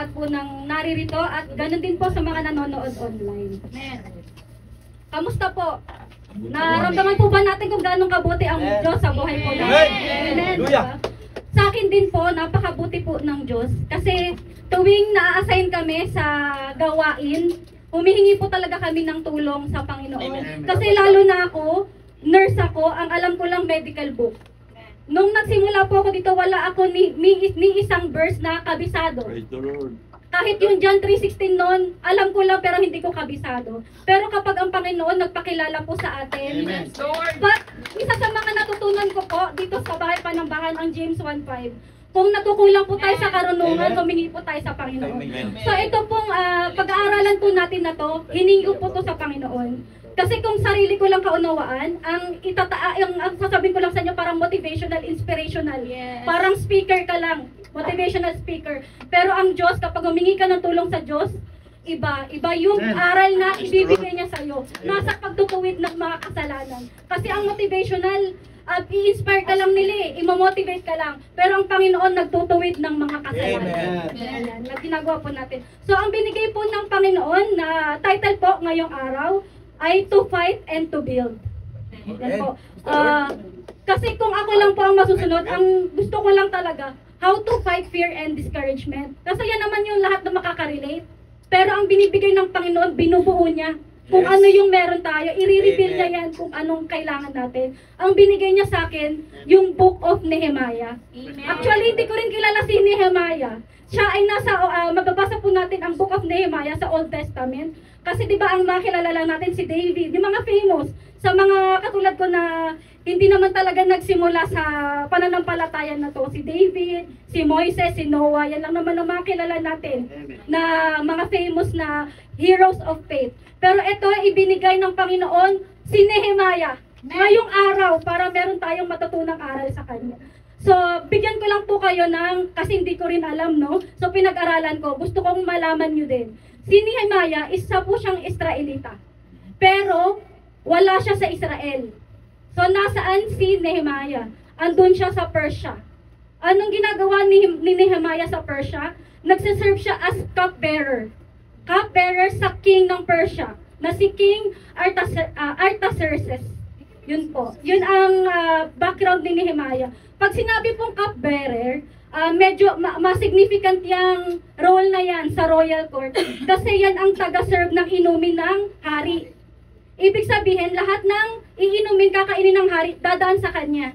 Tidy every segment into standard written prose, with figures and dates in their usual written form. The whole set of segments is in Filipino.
lahat po ng naririto at ganun din po sa mga nanonood online. Kamusta po? Naramdaman po ba natin kung gaano kabuti ang Diyos sa buhay po natin? Amen. Sa akin din po, napakabuti po ng Diyos. Kasi tuwing na-assign kami sa gawain, humihingi po talaga kami ng tulong sa Panginoon. Kasi lalo na ako, nurse ako, ang alam ko lang medical book. Nung nagsimula po ako dito, wala ako ni isang verse na kabisado. Kahit yung John 3:16 noon, alam ko lang pero hindi ko kabisado. Pero kapag ang Panginoon nagpakilala po sa atin, but isa sa mga natutunan ko po dito sa Bahay Panambahan, ang James 1:5, kung natukulang po tayo sa karunungan, humingi po tayo sa Panginoon. So ito pong pag-aaralan po natin na to, hiningi po to sa Panginoon. Kasi kung sarili ko lang kaunawaan, ang sasabihin ko lang sa inyo parang motivational, inspirational. Parang speaker ka lang, motivational speaker. Pero ang Diyos, kapag humingi ka ng tulong sa Diyos, iba yung aral na ibibigay niya sa iyo. Nasa pagtutuwid ng mga kasalanan. Kasi ang motivational, i-inspire ka lang nila i-motivate ka lang. Pero ang Panginoon nagtutuwid ng mga kasalanan. Ayan, na ginagawa po natin. So ang binigay po ng Panginoon na title po ngayong araw, ay to fight and to build. Yan po. Kasi kung ako lang po ang masusunod, ang gusto ko lang talaga, how to fight fear and discouragement. Kasi yan naman yung lahat na makaka-relate. Pero ang binibigay ng Panginoon, binubuo niya. Kung ano yung meron tayo, i-reveal niya yan kung anong kailangan natin. Ang binigay niya sa akin, yung Book of Nehemiah. Actually, hindi ko rin kilala si Nehemiah. Siya ay mababasa po natin ang Book of Nehemiah sa Old Testament. Kasi di ba ang makilala lang natin si David, yung mga famous, sa mga katulad ko na hindi naman talaga nagsimula sa pananampalatayan na to. Si David, si Moises, si Noah, yan lang naman ang makilala natin na mga famous na heroes of faith. Pero ito ibinigay ng Panginoon si Nehemiah ngayong araw para meron tayong matutunang aral sa kanya. So, bigyan ko lang po kayo kasi hindi ko rin alam, no? So, pinag-aralan ko. Gusto kong malaman nyo din. Si Nehemiah, isa po siyang Israelita. Pero, wala siya sa Israel. So, nasaan si Nehemiah? Andun siya sa Persia. Anong ginagawa ni Nehemiah sa Persia? Nagsiserve siya as cupbearer. Cupbearer sa king ng Persia, na si King Artaxerxes. Yun po. Yun ang background ni Nehemiah. Pag sinabi pong cupbearer, medyo ma-significant yung role na yan sa royal court kasi yan ang taga-serve ng inumin ng hari. Ibig sabihin, lahat ng iinumin, kakainin ng hari, dadaan sa kanya.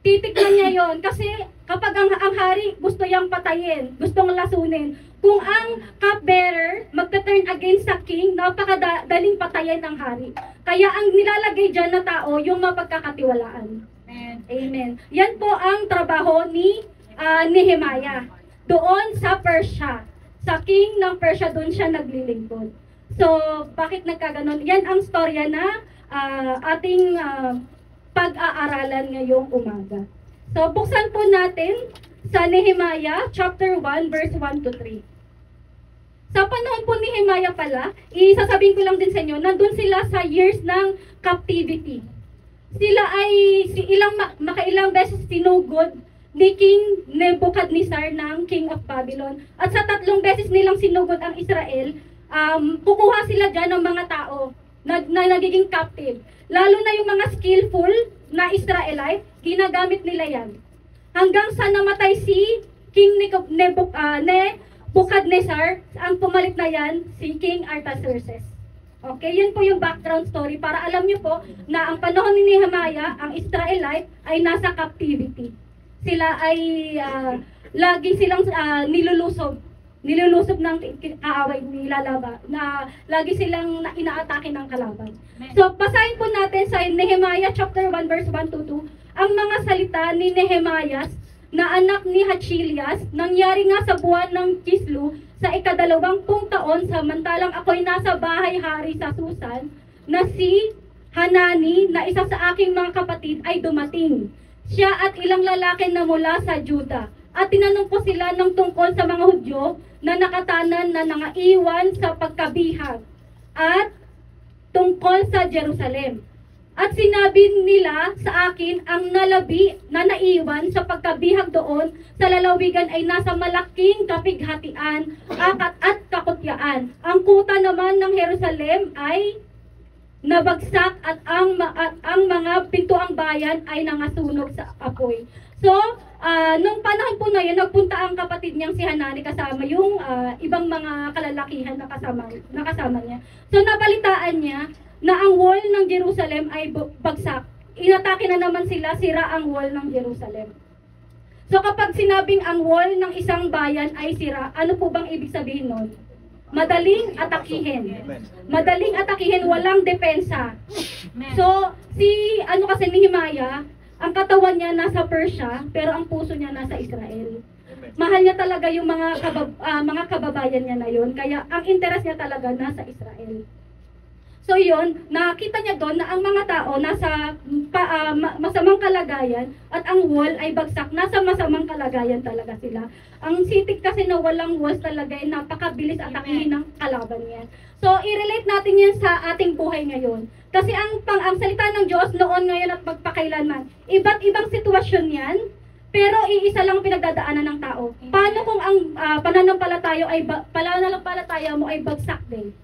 Titikman niya yon kasi kapag ang hari gusto yang patayin, gustong lasunin, kung ang cupbearer magta-turn against sa king, napakadaling patayin ng hari. Kaya ang nilalagay dyan na tao, yung mapagkakatiwalaan. Amen. Yan po ang trabaho ni Nehemiah. Doon sa Persia. Sa king ng Persia, doon siya naglilingkod. So, bakit nagkaganon? Yan ang storya na ating pag-aaralan ngayong umaga. So, buksan po natin sa Nehemiah chapter 1 verse 1 to 3. Sa panahon po ni Nehemiah pala, isasabihin ko lang din sa inyo, nandun sila sa years ng captivity. Sila ay makailang beses sinugod ni King Nebuchadnezzar ng King of Babylon. At sa 3 beses nilang sinugod ang Israel, kukuha sila dyan ng mga tao na nagiging captive. Lalo na yung mga skillful na Israelite, ginagamit nila yan. Hanggang sa namatay si King Nebuchadnezzar, ang pumalit na yan, si King Artaxerxes. Okay, yun po yung background story para alam nyo po na ang panahon ni Nehemiah, ang Israelite ay nasa captivity. Sila ay lagi silang nilulusob ng kaaway nilalaba, na lagi silang inaatake ng kalaban. So, basahin po natin sa Nehemiah chapter 1 verse 1 to 2, ang mga salita ni Nehemiah na anak ni Hachilias, nangyari nga sa buwan ng Kislu sa 22 taon, samantalang ako'y nasa bahay-hari sa Susan, na si Hanani, na isa sa aking mga kapatid, ay dumating. Siya at ilang lalaki na mula sa Juda. At tinanong ko sila ng tungkol sa mga Hudyo na nakatanan na nangaiwan sa pagkabihag at tungkol sa Jerusalem. At sinabi nila sa akin ang nalabi na naiwan sa pagkabihag doon sa lalawigan ay nasa malaking kapighatian, akat at kakutyaan. Ang kuta naman ng Jerusalem ay nabagsak at ang mga pintuang bayan ay nangasunog sa apoy. So, nung panahon po na yun, nagpunta ang kapatid niyang si Hanani kasama yung ibang mga kalalakihan na kasama niya. So, nabalitaan niya na ang wall ng Jerusalem ay bagsak. Inatake na naman sila, sira ang wall ng Jerusalem. So kapag sinabing ang wall ng isang bayan ay sira, ano po bang ibig sabihin nun? Madaling atakihin. Madaling atakihin, walang depensa. So, kasi ni Nehemiah, ang katawan niya nasa Persia, pero ang puso niya nasa Israel. Mahal niya talaga yung mga kababayan niya na yun, kaya ang interest niya talaga nasa Israel. So yun, nakita niya doon na ang mga tao nasa masamang kalagayan at ang wall ay bagsak. Nasa masamang kalagayan talaga sila. Ang sitik kasi na walang walls talaga ay napakabilis atakihin ng kalaban niya. So i-relate natin yan sa ating buhay ngayon. Kasi ang salita ng Diyos noon, ngayon at magpakailanman, iba't ibang sitwasyon yan, pero iisa lang pinagdadaanan ng tao. Paano kung ang pananampalataya mo ay bagsak din?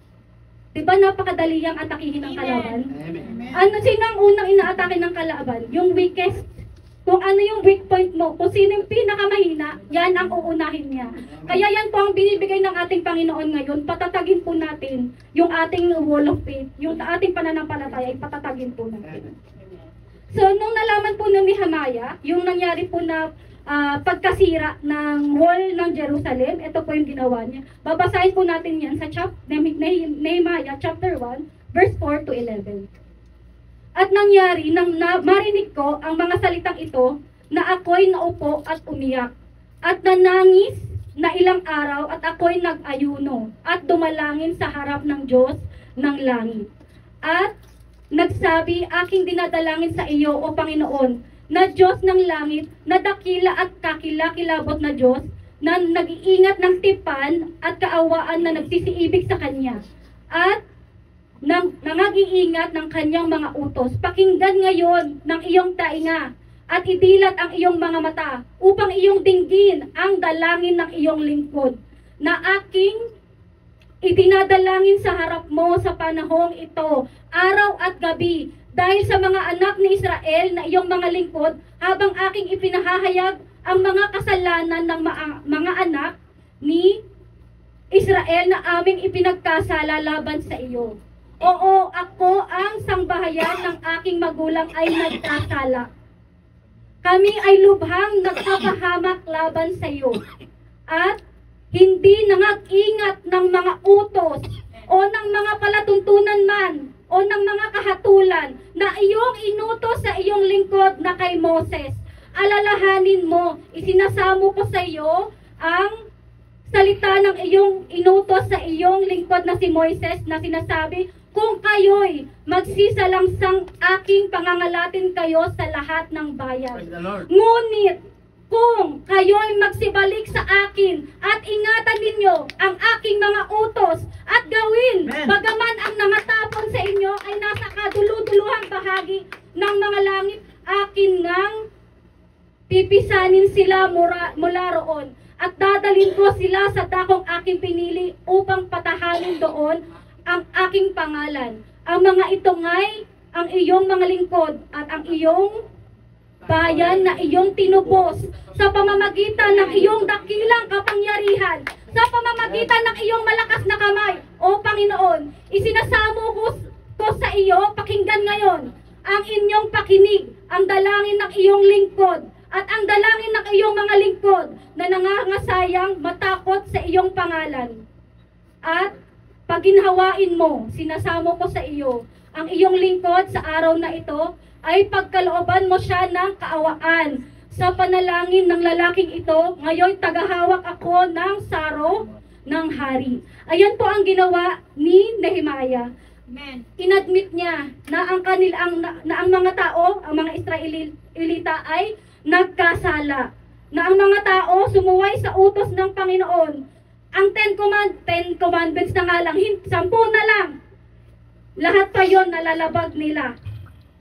Diba napakadali yung atakihin ng kalaban? Ano, sino ang unang inaatake ng kalaban? Yung weakest. Kung ano yung weak point mo, kung sino yung pinakamahina, yan ang uunahin niya. Kaya yan po ang binibigay ng ating Panginoon ngayon. Patatagin po natin yung ating wall of faith, yung ating pananampalataya, ipatatagin po natin. So, nung nalaman po ng Nehemiah, yung nangyari po na pagkasira ng wall ng Jerusalem, ito po yung ginawa niya. Babasahin po natin yan sa Nehemiah chapter 1, verse 4 to 11. At nangyari, nang marinig ko ang mga salitang ito, na ako'y naupo at umiyak, at nanangis na ilang araw, at ako'y nag-ayuno, at dumalangin sa harap ng Diyos ng langit. At nagsabi, aking dinadalangin sa iyo, O Panginoon, na Diyos ng langit, na dakila at kakilakilabot na Diyos, na nag-iingat ng tipan at kaawaan na nagsisiibig sa Kanya, at nangag-iingat ng Kanyang mga utos. Pakinggan ngayon ng iyong tainga, at idilat ang iyong mga mata, upang iyong dinggin ang dalangin ng iyong lingkod, na aking itinadalangin sa harap mo sa panahong ito, araw at gabi, dahil sa mga anak ni Israel na iyong mga lingkod, habang aking ipinahahayag ang mga kasalanan ng mga anak ni Israel na aming ipinagkasala laban sa iyo. Oo, ako ang sangbahayan ng aking magulang ay nagkasala. Kami ay lubhang nagpapahamak laban sa iyo. At hindi nangag-ingat ng mga utos o ng mga palatuntunan man o ng mga kahatulan na iyong inutos sa iyong lingkod na kay Moses. Alalahanin mo, isinasamo ko sa iyo ang salita ng iyong inutos sa iyong lingkod na si Moises, na sinasabi, kung kayo'y magsisalangsang aking pangangalatin kayo sa lahat ng bayan. Ngunit, kung kayo'y magsibalik sa akin at ingatan ninyo ang aking mga utos at gawin, bagaman ang nangatapon sa inyo ay nasa kaduluduluhang bahagi ng mga langit, akin ngang pipisanin sila mula roon at dadalhin ko sila sa dakong aking pinili upang patahalin doon ang aking pangalan. Ang mga ito nga'y ang iyong mga lingkod at ang iyong bayan na iyong tinubos sa pamamagitan ng iyong dakilang kapangyarihan, sa pamamagitan ng iyong malakas na kamay. O Panginoon, isinasamo ko sa iyo, pakinggan ngayon ang inyong pakinig, ang dalangin ng iyong lingkod at ang dalangin ng iyong mga lingkod na nangangasayang matakot sa iyong pangalan. At paginhawain mo, sinasamo ko sa iyo ang iyong lingkod sa araw na ito, ay pagkalooban mo siya ng kaawaan. Sa panalangin ng lalaking ito, ngayon tagahawak ako ng saro ng hari. Ayan po ang ginawa ni Nehemiah. Amen. Inadmit niya na ang mga tao, ang mga Israelita ay nagkasala. Na ang mga tao sumuway sa utos ng Panginoon. Ang 10 commandments na nga lang, 10 na lang. Lahat pa yon nalalabag nila.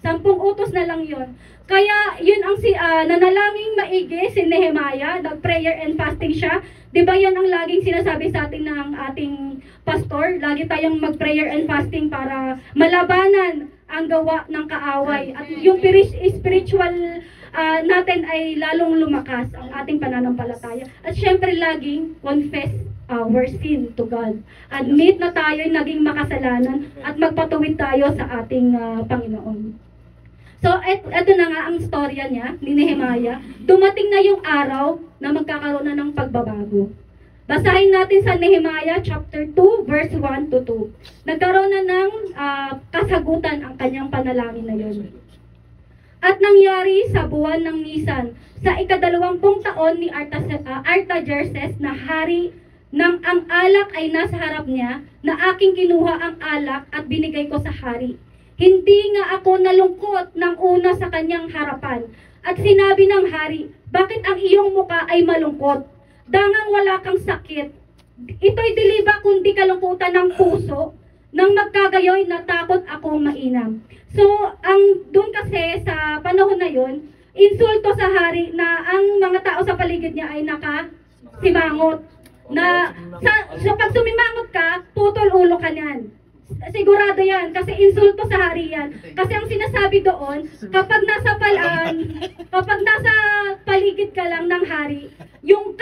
10 utos na lang yon. Kaya yun ang nanalangin maigi si Nehemiah, nag-prayer and fasting siya. Di ba yan ang laging sinasabi sa atin ng ating pastor? Lagi tayong mag-prayer and fasting para malabanan ang gawa ng kaaway. At yung spiritual natin ay lalong lumakas ang ating pananampalataya. At syempre laging confess our sin to God. Admit na tayo'y naging makasalanan at magpatuwid tayo sa ating Panginoon. So, eto na nga ang storya niya, ni Nehemiah. Dumating na yung araw na magkakaroon na ng pagbabago. Basahin natin sa Nehemiah chapter 2, verse 1 to 2. Nagkaroon na ng kasagutan ang kanyang panalangin na yun. At nangyari sa buwan ng Nisan, sa ika-20 taon ni Artaxerxes na hari, nang ang alak ay nasa harap niya, na aking kinuha ang alak at binigay ko sa hari. Hindi nga ako nalungkot ng una sa kanyang harapan. At sinabi ng hari, bakit ang iyong muka ay malungkot? Dangang wala kang sakit. Ito'y diliba kundi kalungkutan ng puso. Nang magkagayoy, natakot akong mainam. So, doon kasi sa panahon na yon, insulto sa hari na ang mga tao sa paligid niya ay nakasimangot. So pag sumimangot ka, putol ulo ka niyan. Sigurado yan, kasi insulto sa hari yan. Kasi ang sinasabi doon, kapag nasa paligid ka lang ng hari, yung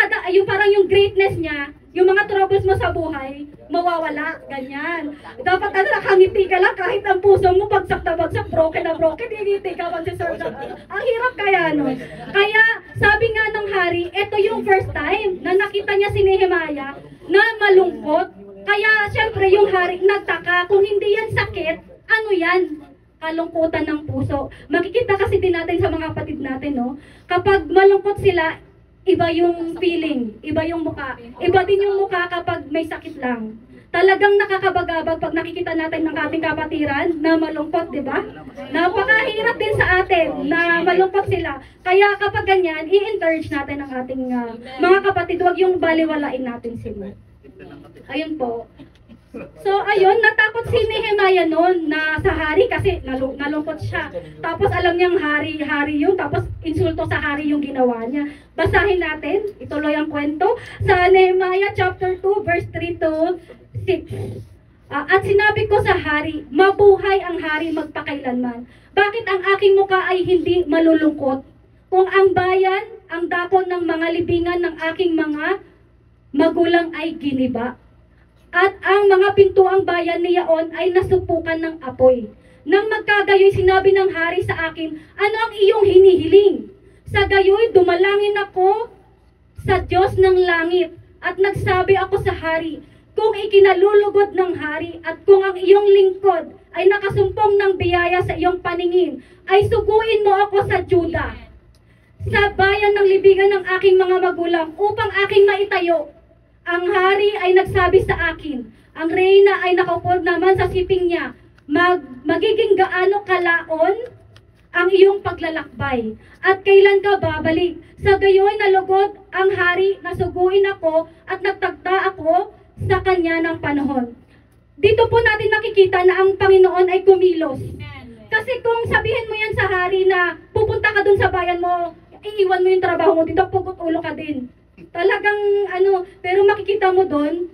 parang yung greatness niya, yung mga troubles mo sa buhay, mawawala, ganyan. Dapat nakangiti ka lang kahit ang puso mo bagsak na bagsak, broken na broken, ngiti ka mag-serve na. Ang hirap kaya nun. Kaya sabi nga ng hari, ito yung first time na nakita niya si Nehemiah na malungkot. Kaya syempre yung hari nagtaka, kung hindi yan sakit, ano yan? Kalungkutan ng puso. Makikita kasi din natin sa mga kapatid natin, no? Kapag malungkot sila, iba yung feeling, iba yung mukha. Iba din yung mukha kapag may sakit lang. Talagang nakakabagabag pag nakikita natin ng ating kapatiran na malungkot, di ba? Napakahirap din sa atin na malungkot sila. Kaya kapag ganyan, i-encourage natin ang ating mga kapatid, huwag yung baliwalain natin sila. Ayun po. So, ayun, natakot si Nehemiah noon na sa hari kasi nalungkot siya. Tapos alam niyang hari yun, tapos insulto sa hari yung ginawa niya. Basahin natin, ituloy ang kwento sa Nehemiah chapter 2, verse 3 to 6. At sinabi ko sa hari, mabuhay ang hari magpakailanman. Bakit ang aking muka ay hindi malulungkot? Kung ang bayan, ang dakon ng mga libingan ng aking mga magulang ay giniba. At ang mga pintuang bayan niyaon ay nasupukan ng apoy. Nang magkagayoy, sinabi ng hari sa akin, ano ang iyong hinihiling? Sa gayoy, dumalangin ako sa Diyos ng langit. At nagsabi ako sa hari, kung ikinalulugod ng hari at kung ang iyong lingkod ay nakasumpong ng biyaya sa iyong paningin, ay suguin mo ako sa Juda, sa bayan ng libigan ng aking mga magulang, upang aking maitayo. Ang hari ay nagsabi sa akin, ang reyna ay nakaupo naman sa siping niya, magiging gaano kalaon ang iyong paglalakbay, at kailan ka babalik? Sa gayoy nalugod ang hari, nasuguin ako at nagtagda ako sa kanya ng panahon. Dito po natin makikita na ang Panginoon ay kumilos. Kasi kung sabihin mo yan sa hari na pupunta ka dun sa bayan mo, iiwan mo yung trabaho mo dito, pugot ulo ka din. Talagang pero makikita mo doon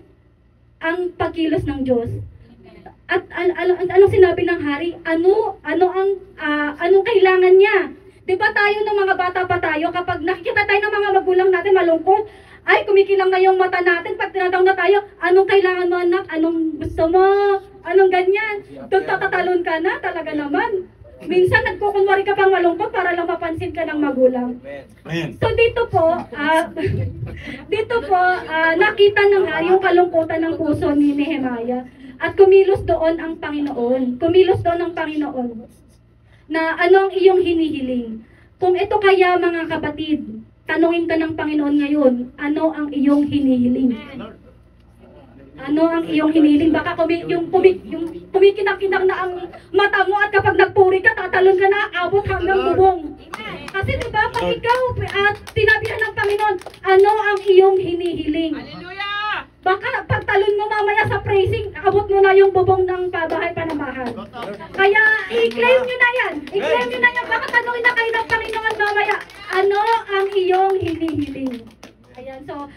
ang pagkilos ng Diyos. At anong sinabi ng hari? Anong kailangan niya? 'Di ba tayo ng mga bata pa tayo, kapag nakikita tayo ng mga magulang natin malungkot, ay kumikilang na yung mata natin pag tinatawag na tayo, anong kailangan mo anak? Anong gusto mo? Anong ganyan? Tatatalon ka na, talaga naman. Minsan nagkukunwari ka pang malungkot para lang mapansin ka ng magulang. So dito po, nakita ng hari yung kalungkutan ng puso ni Nehemiah. At kumilos doon ang Panginoon. Kumilos doon ang Panginoon. Na ano ang iyong hinihiling? Kung ito kaya mga kapatid, tanungin ka ng Panginoon ngayon, ano ang iyong hinihiling? Ano ang iyong hiniling? Baka kumikinak-kinak na ang mata mo at kapag nagpuri ka, tatalon ka na, abot hanggang bubong. Kasi diba, pag ikaw at tinabihan ng Panginoon, ano ang iyong hinihiling? Baka pagtalon mo mamaya sa praising, abot mo na yung bubong ng pabahay panamahal. Kaya i-claim nyo na yan. I-claim nyo na yan. Baka tanungin na kayo ng Panginoon mamaya, ano ang iyong hinihiling? Ayan, so,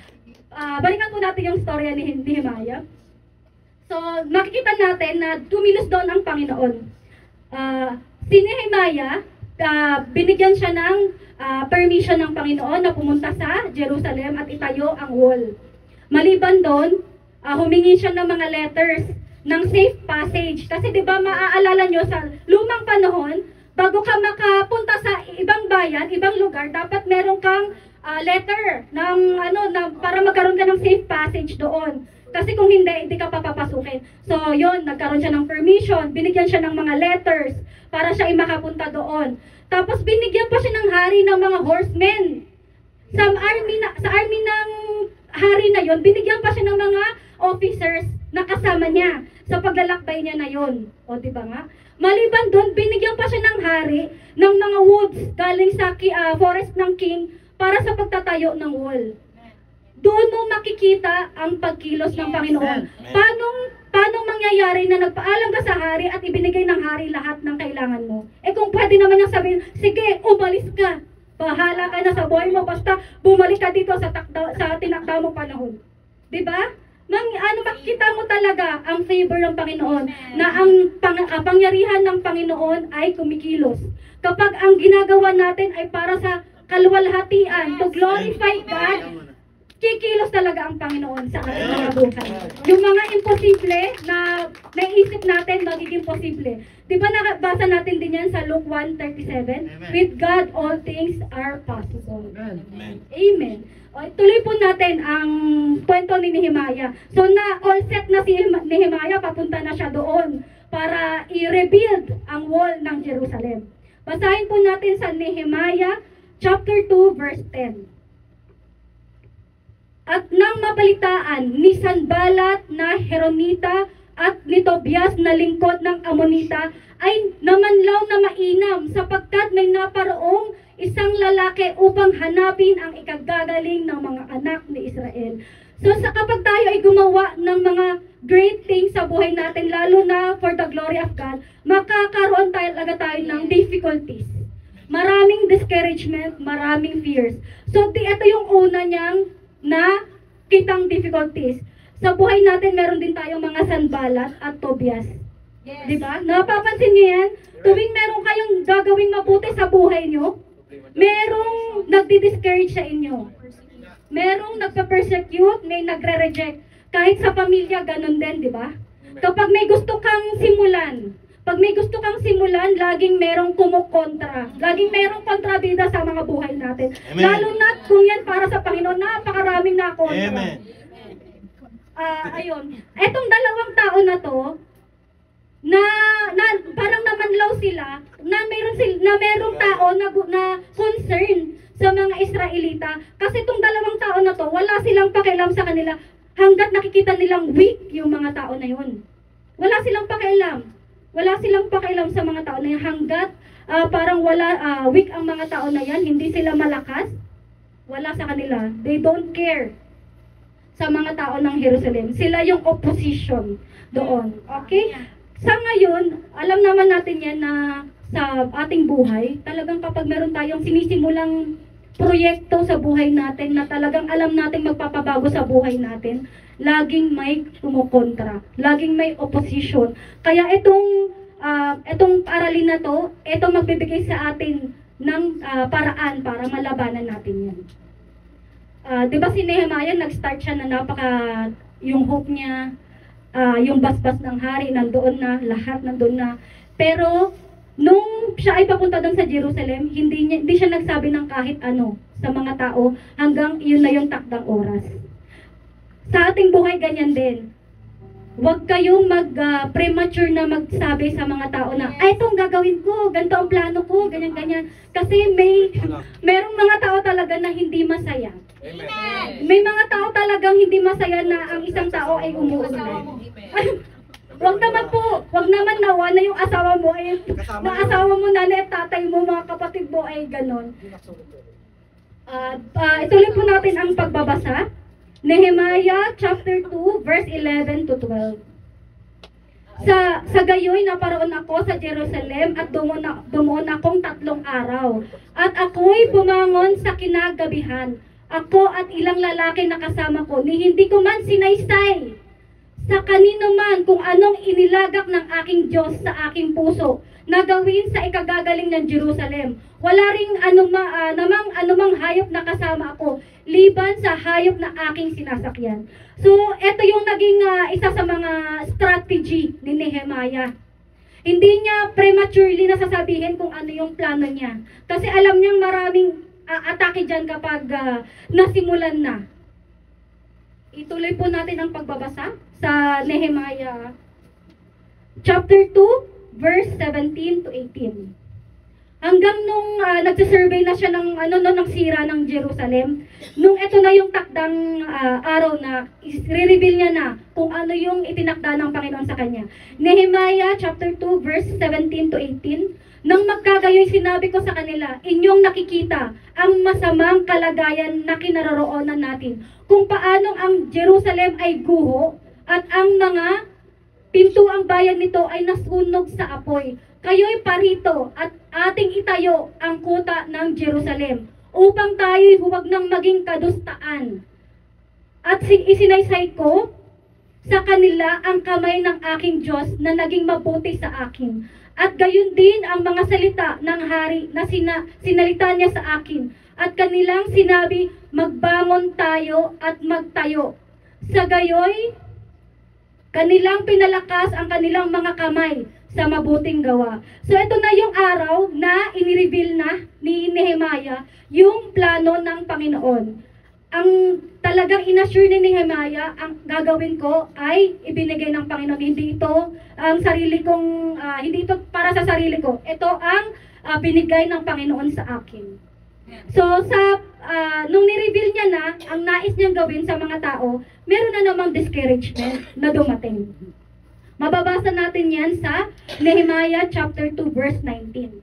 balikan po natin yung storya ni Nehemiah. So, makikita natin na tumilos doon ang Panginoon. Si Nehemiah, binigyan siya ng permission ng Panginoon na pumunta sa Jerusalem at itayo ang wall. Maliban doon, humingi siya ng mga letters ng safe passage. Kasi di ba maaalala nyo sa lumang panahon, bago ka makapunta sa ibang bayan, ibang lugar, dapat meron kang letter ng para magkaroon ka ng safe passage doon. Kasi kung hindi ka papapasukin. So yon, nagkaroon siya ng permission, binigyan siya ng mga letters para siya ay makapunta doon. Tapos binigyan pa siya ng hari ng mga horsemen. Sa army ng hari na yon, binigyan pa siya ng mga officers na kasama niya sa paglalakbay niya na yon. O di ba nga? Maliban doon, binigyan pa siya ng hari ng mga woods galing sa forest ng king para sa pagtatayo ng wall. Doon mo makikita ang pagkilos ng Panginoon. Paano mangyayari na nagpaalam ka sa hari at ibinigay ng hari lahat ng kailangan mo? Eh kung pwede naman niyang sabihin, sige, umalis ka. Bahala ka na sa buhay mo, basta bumalik ka dito sa tinakda mo panahon. Diba? Makikita mo talaga ang favor ng Panginoon na ang pangyarihan ng Panginoon ay kumikilos. Kapag ang ginagawa natin ay para sa kaluwalhatian, to glorify God, kikilos talaga ang Panginoon sa ating mga buhay. Yung mga imposible na naisip natin, magiging posible. Di ba nabasa natin din yan sa Luke 1:37? With God, all things are possible. Amen. Amen. O, tuloy po natin ang kwento ni Nehemiah. So all set na si Nehemiah, papunta na siya doon para i-rebuild ang wall ng Jerusalem. Basahin po natin sa Nehemiah chapter 2 verse 10. At nang mabalitaan ni Sanballat na Heronita at ni Tobias na lingkod ng Amonita ay namanlaw na mainam sapagkat may naparoong isang lalaki upang hanapin ang ikagagaling ng mga anak ni Israel. So kapag tayo ay gumawa ng mga great things sa buhay natin, lalo na for the glory of God, makakaroon talaga tayo ng difficulties. Maraming discouragement, maraming fears. So ito yung una niyang na kitang difficulties. Sa buhay natin, meron din tayong mga Sanballat at Tobias. Yes. Diba? Napapansin niyo yan? Tuwing meron kayong gagawing mabuti sa buhay nyo, merong nagdi-discourage sa inyo. Merong nagpa-persecute, may nagre-reject. Kahit sa pamilya, ganun din, di ba? Kapag may gusto kang simulan, laging merong kumukontra. Laging merong kontrabida sa mga buhay natin. Amen. Lalo na kung yan para sa Panginoon, napakaraming nakontra. Amen. Ayun. Etong dalawang tao na to, na parang namanlaw sila, na merong tao na concern sa mga Israelita. Kasi itong dalawang tao na to, wala silang pakialam sa kanila hanggat nakikita nilang weak yung mga tao na yun. Wala silang pakialam. Wala silang pakialam sa mga tao na yan hanggat parang weak ang mga tao na yan, hindi sila malakas, wala sa kanila. They don't care sa mga tao ng Jerusalem. Sila yung opposition doon. Okay? Sa ngayon, alam naman natin yan na sa ating buhay, talagang kapag meron tayong sinisimulang proyekto sa buhay natin na talagang alam natin magpapabago sa buhay natin, laging may kumukontra, laging may opposition. Kaya itong aralin na to, ito magbibigay sa atin ng paraan para malabanan natin yan. Diba si Nehemiah, nag-start siya na yung hope niya, yung basbas ng hari, nandoon na, lahat nandoon na. Pero, nung siya ay papunta doon sa Jerusalem, hindi siya nagsabi ng kahit ano sa mga tao hanggang yun na yung takdang oras. Sa ating buhay, ganyan din. Huwag kayong premature na magsabi sa mga tao na, ay, itong gagawin ko, ganito ang plano ko, ganyan-ganyan. Kasi merong mga tao talaga na hindi masaya. Amen. May mga tao talagang hindi masaya na ang isang tao ay umuunlad. Wag naman nawa na yung asawa mo ay, nanay at tatay mo, mga kapatid mo ay ganon. Ituloy po natin ang pagbabasa. Nehemiah chapter 2 verse 11 to 12. Sa gayoy naparoon ako sa Jerusalem at dumuon akong 3 araw. At ako'y bumangon sa kinagabihan. Ako at ilang lalaki na kasama ko, ni hindi ko man sinaysay sa kanino man kung anong inilagak ng aking Diyos sa aking puso na gawin sa ikagagaling ng Jerusalem. Wala ring anumang hayop na kasama ako, liban sa hayop na aking sinasakyan. So, ito yung naging isa sa mga strategy ni Nehemiah. Hindi niya prematurely nasasabihin kung ano yung plano niya. Kasi alam niyang maraming atake dyan kapag nasimulan na. Ituloy po natin ang pagbabasa sa Nehemiah chapter 2, verse 17 to 18. Hanggang nung nagsasurvey na siya ng sira ng Jerusalem, nung ito na yung takdang araw na i-reveal niya na kung ano yung itinakda ng Panginoon sa kanya. Nehemiah chapter 2 verse 17 to 18, nang magkagayoy sinabi ko sa kanila, inyong nakikita ang masamang kalagayan na kinaroroonan natin, kung paanong ang Jerusalem ay guho at ang mga pintuang bayan nito ay nasunog sa apoy. Kayo'y parito at ating itayo ang kuta ng Jerusalem upang tayo'y huwag nang maging kadustaan. At isinaysay ko sa kanila ang kamay ng aking Diyos na naging mabuti sa akin. At gayon din ang mga salita ng hari na sinalita niya sa akin. At kanilang sinabi, magbangon tayo at magtayo. Sa gayoy, kanilang pinalakas ang kanilang mga kamay sa mabuting gawa. So ito na yung araw na inireveal na ni Nehemiah yung plano ng Panginoon. Ang talagang inassure ni Nehemiah, ang gagawin ko ay ibinigay ng Panginoon. Hindi ito ang sarili kong, hindi ito para sa sarili ko. Ito ang binigay ng Panginoon sa akin. So nung nireveal niya na ang nais niyang gawin sa mga tao, meron na namang discouragement na dumating. Mababasa natin yan sa Nehemiah chapter 2 verse 19.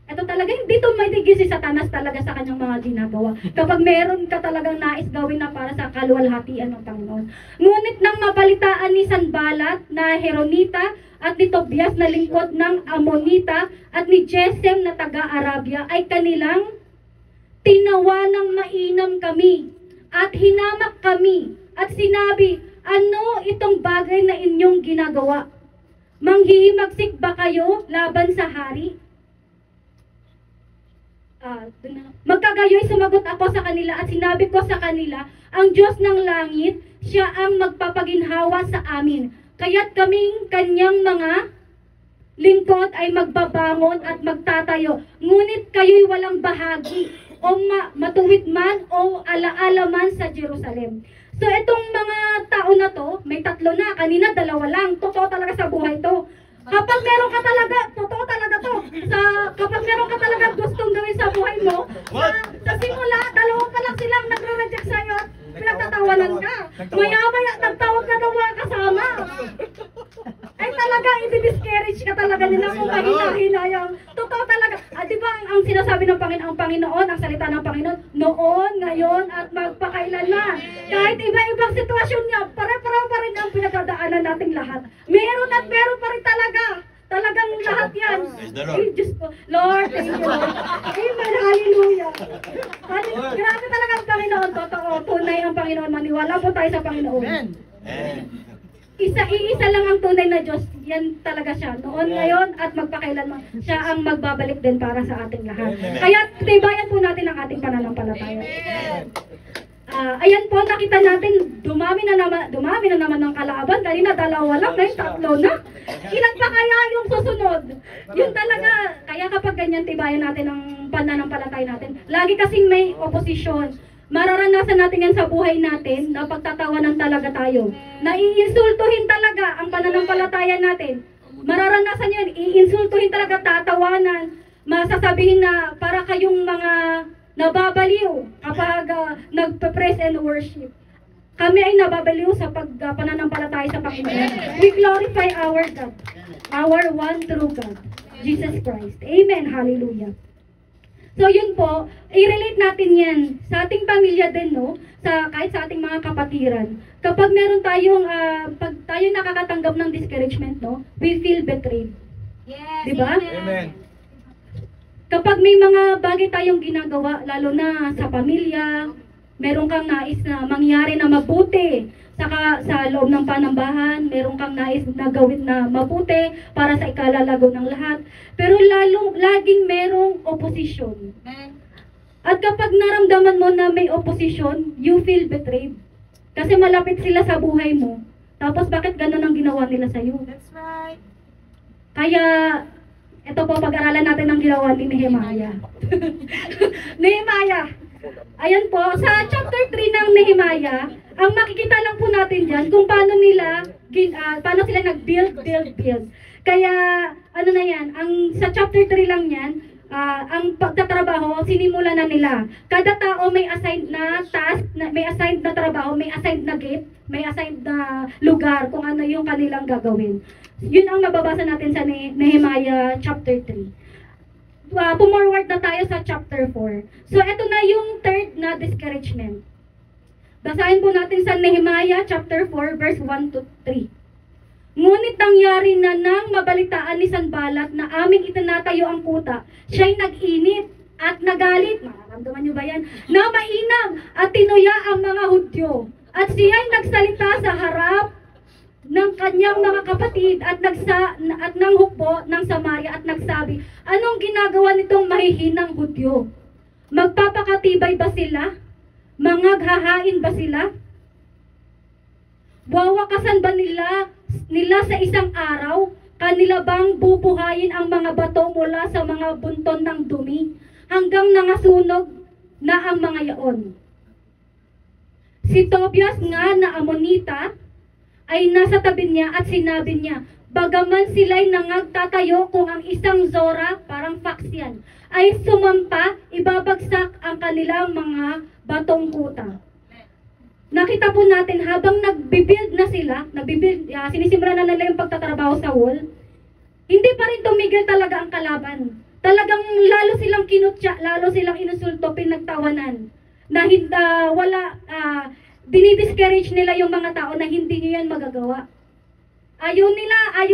Ito talaga, hindi ito maitigil si Satanas talaga sa kanyang mga ginagawa. Kapag meron ka talagang nais gawin na para sa kaluwalhatian ng Panginoon. Ngunit nang mabalitaan ni Sanballat na Heronita at ni Tobias na lingkod ng Amonita at ni Gesem na taga-Arabia ay kanilang tinawanang mainam kami at hinamak kami at sinabi, ano itong bagay na inyong ginagawa? Manghihimagsik ba kayo laban sa hari? Magkagayoy sumagot ako sa kanila at sinabi ko sa kanila, ang Diyos ng langit, siya ang magpapaginhawa sa amin. Kaya't kaming kanyang mga lingkod ay magbabangon at magtatayo. Ngunit kayo'y walang bahagi o matuwid man o alaala man sa Jerusalem. So itong mga tao na to, may 3 na, kanina 2 lang. Totoo talaga sa buhay to. Kapag meron ka talaga, totoo talaga to. Kapag meron ka talaga gustong gawin sa buhay mo, sa simula, 2 pa lang silang nagre-reject sa'yo at pinagtatawanan ka. Maya-maya, nagtawag ka ng mga kasama. Ay talaga, i-discourage ka talaga nila kung kahina-hinayang. Totoo talaga. Di ba ang sinasabi ng Panginoon, ang salita ng Panginoon, noon, ngayon, at magpakailanman. Kahit iba-ibang sitwasyon niya, pare-pareho pa rin ang pinagdadaanan nating lahat. Meron at meron pa rin talaga. Talagang lahat yan. Ay, Diyos ko. Lord, thank you. Amen, hallelujah. Grabe talaga ang Panginoon. Totoo, tunay ang Panginoon. Maniwala po tayo sa Panginoon. Amen. Iisa lang ang tunay na Diyos. Yan talaga siya. Noon, ngayon, at magpakailanman. Siya ang magbabalik din para sa ating lahat. Kaya tibayan po natin ang ating pananampalataya. Ayan po, nakita natin, dumami na naman ng kalaban. Kanina 2 lang, ngayon 3 na. Ilan pa kaya yung susunod? Yun talaga, kaya kapag ganyan, tibayan natin ang pananampalataya natin. Lagi kasing may oposisyon. Mararanasan natin yan sa buhay natin na pagtatawanan talaga tayo. Naiinsultuhin talaga ang pananampalataya natin. Mararanasan yan, iinsultuhin talaga, tatawanan. Masasabihin na para kayong mga nababaliw kapag nagpe-praise and worship. Kami ay nababaliw sa pananampalataya sa Panginoon. We glorify our God, our one true God, Jesus Christ. Amen. Hallelujah. So yun po, i-relate natin yan sa ating pamilya din, no? Kahit sa ating mga kapatiran. Kapag meron tayong, pag tayo nakakatanggap ng discouragement, no? We feel betrayed. Yes. Diba? Amen. Kapag may mga bagay tayong ginagawa, lalo na sa pamilya, meron kang nais na mangyari na mabuti sa loob ng panambahan, meron kang nais na gawin na mabuti para sa ikalalago ng lahat. Pero laging merong opposition. At kapag naramdaman mo na may opposition, you feel betrayed. Kasi malapit sila sa buhay mo. Tapos bakit ganun ang ginawa nila sa'yo? That's right. Kaya, ito po, pag-aralan natin ang ginawa ni Nehemiah. Nehemiah. Ayan po, sa chapter 3 ng Nehemiah, ang makikita lang po natin dyan kung paano sila nag-build. Kaya, ano na yan, sa chapter 3 lang yan, ang pagtatrabaho, sinimula na nila. Kada tao may assigned na task, may assigned na trabaho, may assigned na gate, may assigned na lugar kung ano yung kanilang gagawin. Yun ang mababasa natin sa Nehemiah chapter 3. Pumorward na tayo sa chapter 4. So, ito na yung third na discouragement. Basahin po natin sa Nehemiah chapter 4, verse 1 to 3. Ngunit nangyari na nang mabalitaan ni Sanballat na aming itinatayo ang kuta, siya'y nag-init at nagalit, mararamdaman niyo ba yan, na mainam at tinuya ang mga Hudyo. At siya'y nagsalita sa harap ng kanyang mga kapatid at nang hukbo ng Samaria at nagsabi, anong ginagawa nitong mahihinang Hudyo? Magpapakatibay ba sila? Mangaghahain ba sila? Wawakasan ba nila sa isang araw? Kanila bang bubuhayin ang mga bato mula sa mga bunton ng dumi hanggang nangasunog na ang mga yaon? Si Tobias nga na Amonita ay nasa tabi niya at sinabi niya, bagaman sila'y nangagtatayo kung ang isang Zora, parang fax yan, ay sumampa, ibabagsak ang kanilang mga batong kuta. Nakita po natin habang nagbibuild na sila, sinisimula na nila yung pagtatrabaho sa wall, hindi pa rin tumigil talaga ang kalaban. Talagang lalo silang kinutya, lalo silang inusulto, pinagtawanan. Na dinidiscourage nila yung mga tao na hindi nyo yan magagawa. Ayaw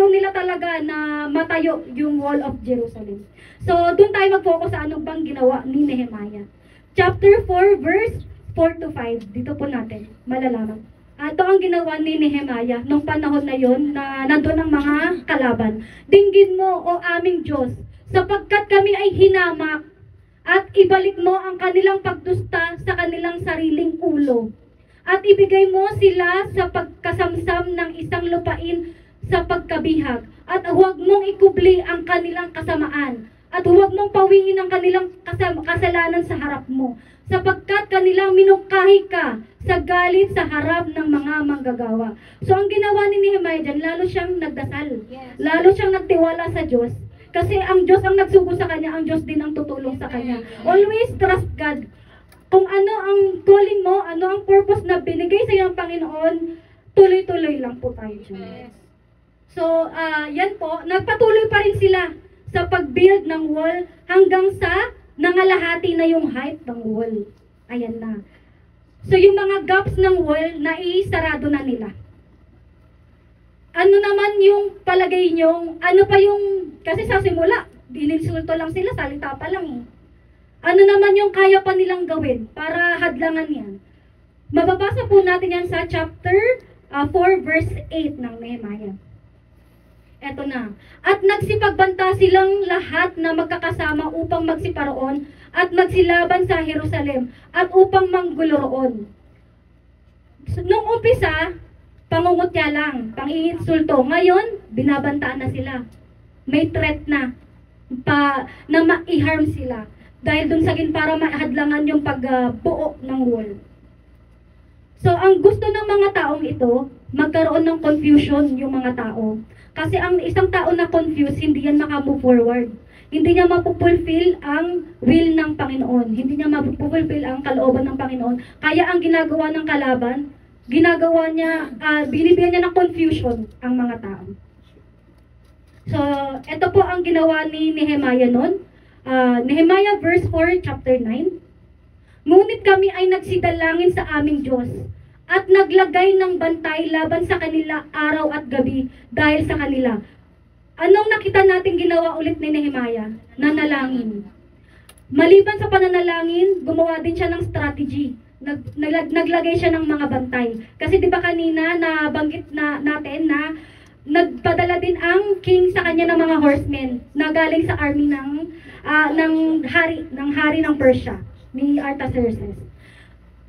nila talaga na matayo yung wall of Jerusalem. So, doon tayo mag-focus sa anong bang ginawa ni Nehemiah. Chapter 4, verse 4 to 5. Dito po natin, malalaman. Ito ang ginawa ni Nehemiah nung panahon na yon na nandun ang mga kalaban. Dinggin mo, o aming Diyos, sapagkat kami ay hinamak, at ibalik mo ang kanilang pagdusta sa kanilang sariling ulo. At ibigay mo sila sa pagkasamsam ng isang lupain sa pagkabihag. At huwag mong ikubli ang kanilang kasamaan. At huwag mong pawiin ang kanilang kasalanan sa harap mo. Sapagkat kanilang minungkahi ka sa galit sa harap ng mga manggagawa. So ang ginawa ni Nehemiah dyan, lalo siyang nagdasal. Yes. Lalo siyang nagtiwala sa Diyos. Kasi ang Diyos ang nagsugo sa kanya, ang Diyos din ang tutulong sa kanya. Always trust God. Kung ano ang calling mo, ano ang purpose na binigay sa iyo ng Panginoon, tuloy-tuloy lang po tayo dyan. So, yan po, nagpatuloy pa rin sila sa pag-build ng wall hanggang sa nangalahati na yung height ng wall. Ayan na. So, yung mga gaps ng wall, naisarado na nila. Ano naman yung palagay nyo, ano pa yung, kasi sa simula, ininsulto lang sila, salita pa lang eh. Ano naman yung kaya pa nilang gawin para hadlangan yan? Mababasa po natin yan sa chapter 4 verse 8 ng Nehemiah. Eto na. At nagsipagbanta silang lahat na magkakasama upang magsiparoon at magsilaban sa Jerusalem at upang manggulo roon. Nung umpisa, pangungutya lang, pangiinsulto. Ngayon, binabantaan na sila. May threat na ma-harm sila. Dahil dun sa para mahadlangan yung pagbuo ng wall. So, ang gusto ng mga taong ito, magkaroon ng confusion yung mga tao. Kasi ang isang tao na confused, hindi yan makamove forward. Hindi niya mapupulfill ang will ng Panginoon. Hindi niya mapupulfill ang kalooban ng Panginoon. Kaya ang ginagawa ng kalaban, binibigyan niya ng confusion ang mga tao. So, ito po ang ginawa ni Nehemiah noon. Nehemiah verse 4, chapter 9. Ngunit kami ay nagsidalangin sa aming Diyos at naglagay ng bantay laban sa kanila araw at gabi dahil sa kanila. Anong nakita natin ginawa ulit ni Nehemiah? Nanalangin. Maliban sa pananalangin, gumawa din siya ng strategy. Naglagay siya ng mga bantay. Kasi di ba kanina nabanggit natin na nagpadala din ang king sa kanya ng mga horsemen na galing sa army ng hari ng Persia, ni Artaxerxes.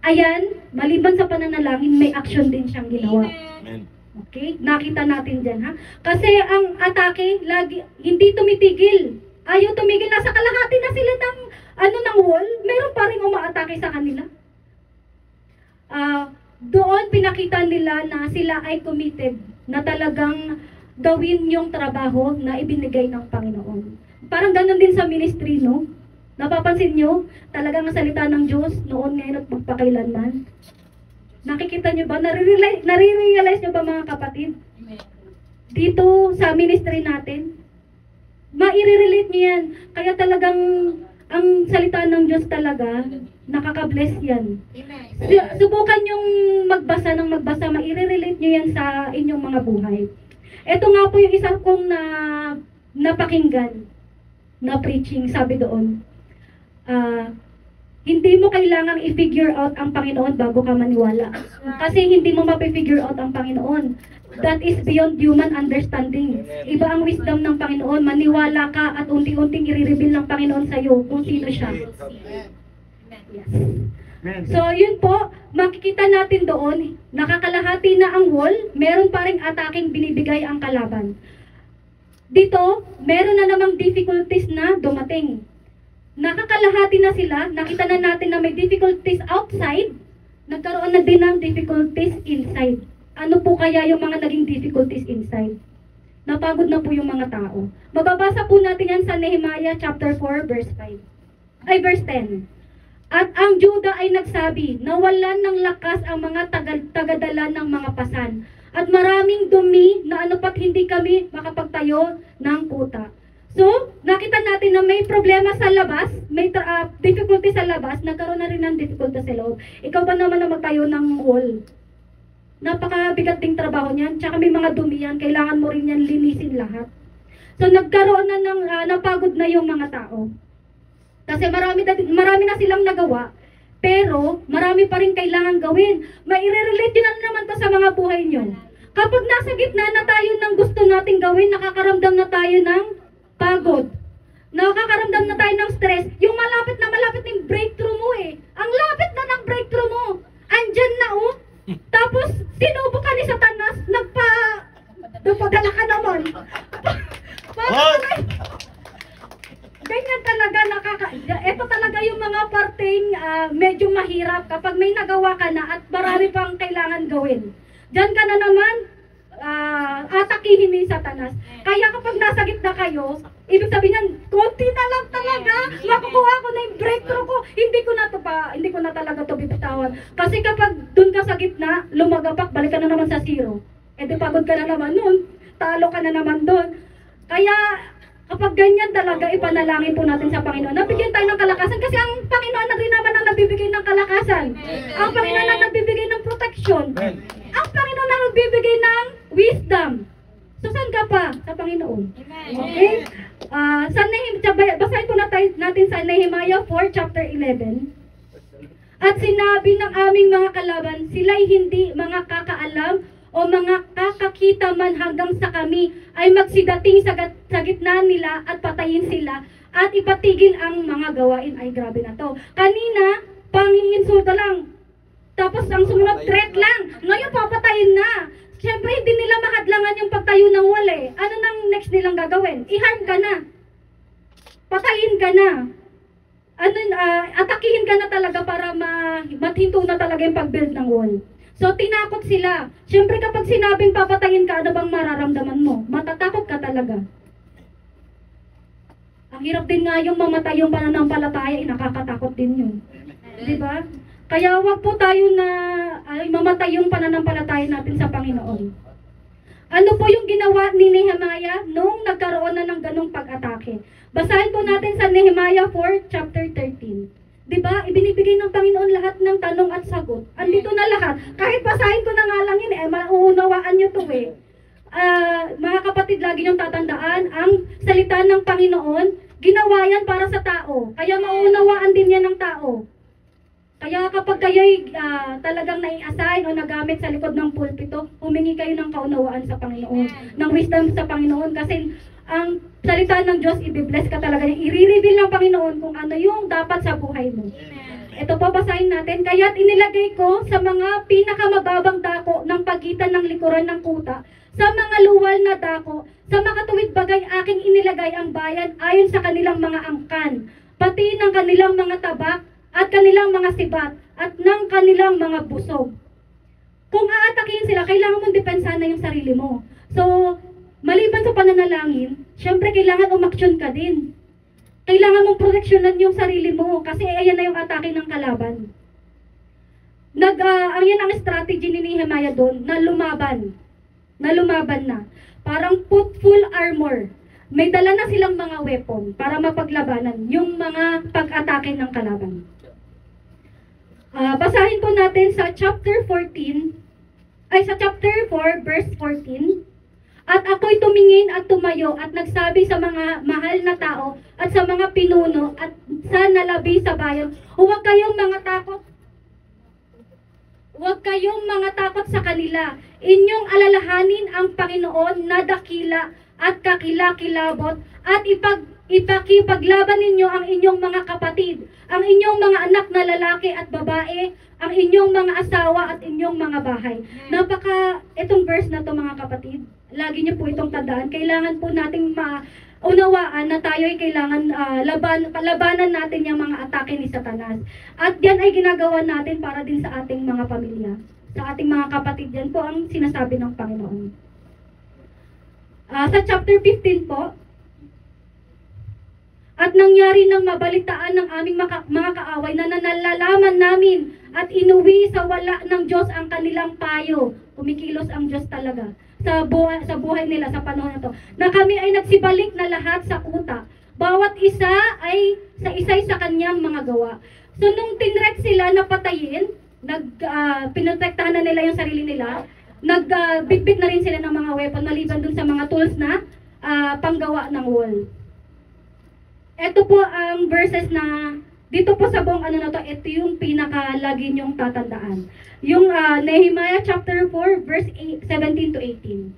Ayan, maliban sa pananalangin, may action din siyang ginawa. Amen. Okay? Nakita natin dyan, ha? Kasi ang atake, hindi tumitigil. Ayaw tumigil. Nasa kalahati na sila ng wall. Meron pa rin umaatake sa kanila. Doon pinakita nila na sila ay committed na talagang gawin yung trabaho na ibinigay ng Panginoon. Parang ganun din sa ministry, no? Napapansin nyo, talagang ang salita ng Diyos noon, ngayon at magpakailanman. Nakikita nyo ba? Nare-realize nyo ba mga kapatid? Dito sa ministry natin, maire-relate nyo yan. Kaya talagang ang salita ng Diyos talaga, nakaka-bless yan. Subukan yung magbasa, maire-relate nyo yan sa inyong mga buhay. Ito nga po yung isa kong napakinggan na preaching, sabi doon. Hindi mo kailangang i-figure out ang Panginoon bago ka maniwala. Kasi hindi mo mapifigure out ang Panginoon. That is beyond human understanding. Iba ang wisdom ng Panginoon. Maniwala ka at unti-unting i-reveal ng Panginoon sa iyo kung sino siya. Yes. So, yun po, makikita natin doon, nakakalahati na ang wall, meron pa ring ataking binibigay ang kalaban. Dito, meron na namang difficulties na dumating. Nakakalahati na sila, nakita na natin na may difficulties outside, nagkaroon na din ng difficulties inside. Ano po kaya yung mga naging difficulties inside? Napagod na po yung mga tao. Mababasa po natin yan sa Nehemiah chapter 4 verse verse 10. At ang Juda ay nagsabi, nawalan ng lakas ang mga tagadala ng mga pasan. At maraming dumi na pat hindi kami makapagtayo ng kuta. So, nakita natin na may problema sa labas, may difficulty sa labas, nagkaroon na rin ng difficulty sa loob. Ikaw ba naman na magtayo ng wall? Napakabigat ding trabaho niyan, tsaka may mga dumi yan, kailangan mo rin yan linisin lahat. So, nagkaroon na ng napagod na yung mga tao. Kasi marami na silang nagawa, pero marami pa rin kailangan gawin. Maire-relate yun na naman to sa mga buhay nyo. Kapag nasa gitna na tayo ng gusto nating gawin, nakakaramdam na tayo ng pagod. Nakakaramdam na tayo ng stress. Yung malapit na yung breakthrough mo eh. Ang lapit na ng breakthrough mo. Andyan na oh. Tapos, sinubo ka ni Satanas, nagpadala ka naman. Ganyan talaga, ito talaga yung mga parteng medyo mahirap kapag may nagawa ka na at marami pang kailangan gawin. Diyan ka na naman, atakihin ni Satanas. Kaya kapag nasa gitna kayo, ibig sabihin yan, konti na lang talaga, makukuha ko na yung breakthrough ko, hindi ko na talaga to bibitawan. Kasi kapag dun ka sa gitna, lumagapak, balik ka na naman sa zero. E di pagod ka na naman nun, talo ka na naman dun. Kaya, kapag ganyan talaga, ipanalangin po natin sa Panginoon. Nabigyan tayo ng kalakasan kasi ang Panginoon na rin naman ang nagbibigay ng kalakasan. Ang Panginoon na nagbibigay ng protection. Ang Panginoon na nagbibigay ng wisdom. So, saan ka pa? Sa Panginoon. Okay? Basahin po natin sa Nehemiah 4, chapter 11. At sinabi ng aming mga kalaban, sila'y hindi mga kakaalam o mga kakakita man hanggang sa kami ay magsidating sa gitna nila at patayin sila at ipatigil ang mga gawain. Ay, grabe na to. Kanina, panginsulta lang. Tapos ang sumunod, threat lang. Ngayon, papatayin na. Siyempre, hindi nila makadlangan yung pagtayo ng wall eh. Ano nang next nilang gagawin? I-harm ka na. Patayin ka na. Atakihin ka na talaga para mathinto na talaga yung pag-build ng wall. So, tinakot sila. Siyempre, kapag sinabing papatayin ka, ano bang mararamdaman mo? Matatakot ka talaga. Ang hirap din nga yung mamatay yung pananampalataya, nakakatakot din yun. Diba? Kaya wag po tayo na mamatay yung pananampalataya natin sa Panginoon. Ano po yung ginawa ni Nehemiah nung nagkaroon na ng ganong pag-atake? lalaki. Basahin po natin sa Nehemiah 4, chapter 13. Diba? Ibinibigay ng Panginoon lahat ng tanong at sagot. Andito na lahat. Kahit basahin ko na nga lang yun, mauunawaan nyo to eh. Mga kapatid, lagi niyong tatandaan, ang salita ng Panginoon, ginawa yan para sa tao. Kaya mauunawaan din yan ng tao. Kaya kapag kayo'y talagang nai-assign o nagamit sa likod ng pulpito, humingi kayo ng kaunawaan sa Panginoon, ng wisdom sa Panginoon. Kasi ang salita ng Diyos, i-bless ka talaga. I-reveal ng Panginoon kung ano yung dapat sa buhay mo. Ito po, basahin natin. Kaya't inilagay ko sa mga pinakamababang dako ng pagitan ng likuran ng kuta, sa mga luwal na dako, sa makatuwid bagay aking inilagay ang bayan ayon sa kanilang mga angkan, pati ng kanilang mga tabak, at kanilang mga sibat, at ng kanilang mga busog. Kung aatakihin sila, kailangan mong depensahan na yung sarili mo. So, maliban sa pananalangin, syempre kailangan umaksyon ka din. Kailangan mong proteksyonan yung sarili mo, kasi ayan na yung atake ng kalaban. Ayan ang strategy ni Nehemiah doon, na lumaban na. Parang put full armor. May dala na silang mga weapon para mapaglabanan yung mga pag-atake ng kalaban. Basahin po natin sa chapter 4, verse 14. At ako'y tumingin at tumayo at nagsabi sa mga mahal na tao at sa mga pinuno at sa nalabi sa bayan, huwag kayong mga takot. Huwag kayong mga takot sa kanila. Inyong alalahanin ang Panginoon na dakila at kakilakilabot at ipakipaglaban ninyo ang inyong mga kapatid, ang inyong mga anak na lalaki at babae, ang inyong mga asawa at inyong mga bahay. Itong verse na to mga kapatid, lagi niyo po itong tandaan. Kailangan po nating maunawaan na tayo'y kailangan labanan natin yung mga atake ni Satanas. At yan ay ginagawa natin para din sa ating mga pamilya. Sa ating mga kapatid, yan po ang sinasabi ng Panginoon. Sa chapter 15 po, at nangyari ng mabalitaan ng aming mga kaaway na nalalaman namin at inuwi sa wala ng Diyos ang kanilang payo. Kumikilos ang Diyos talaga sa buhay nila sa panahon na to. Na kami ay nagsibalik na lahat sa kuta. Bawat isa ay sa isay sa kanyang mga gawa. So nung tinrek sila na patayin, pinotektahan na nila yung sarili nila, nagbitbit na rin sila ng mga weapon maliban dun sa mga tools na panggawa ng wall. Ito po ang verses na, dito po sa buong ito yung pinakalagi nyong tatandaan. Yung Nehemiah chapter 4, verse 17 to 18.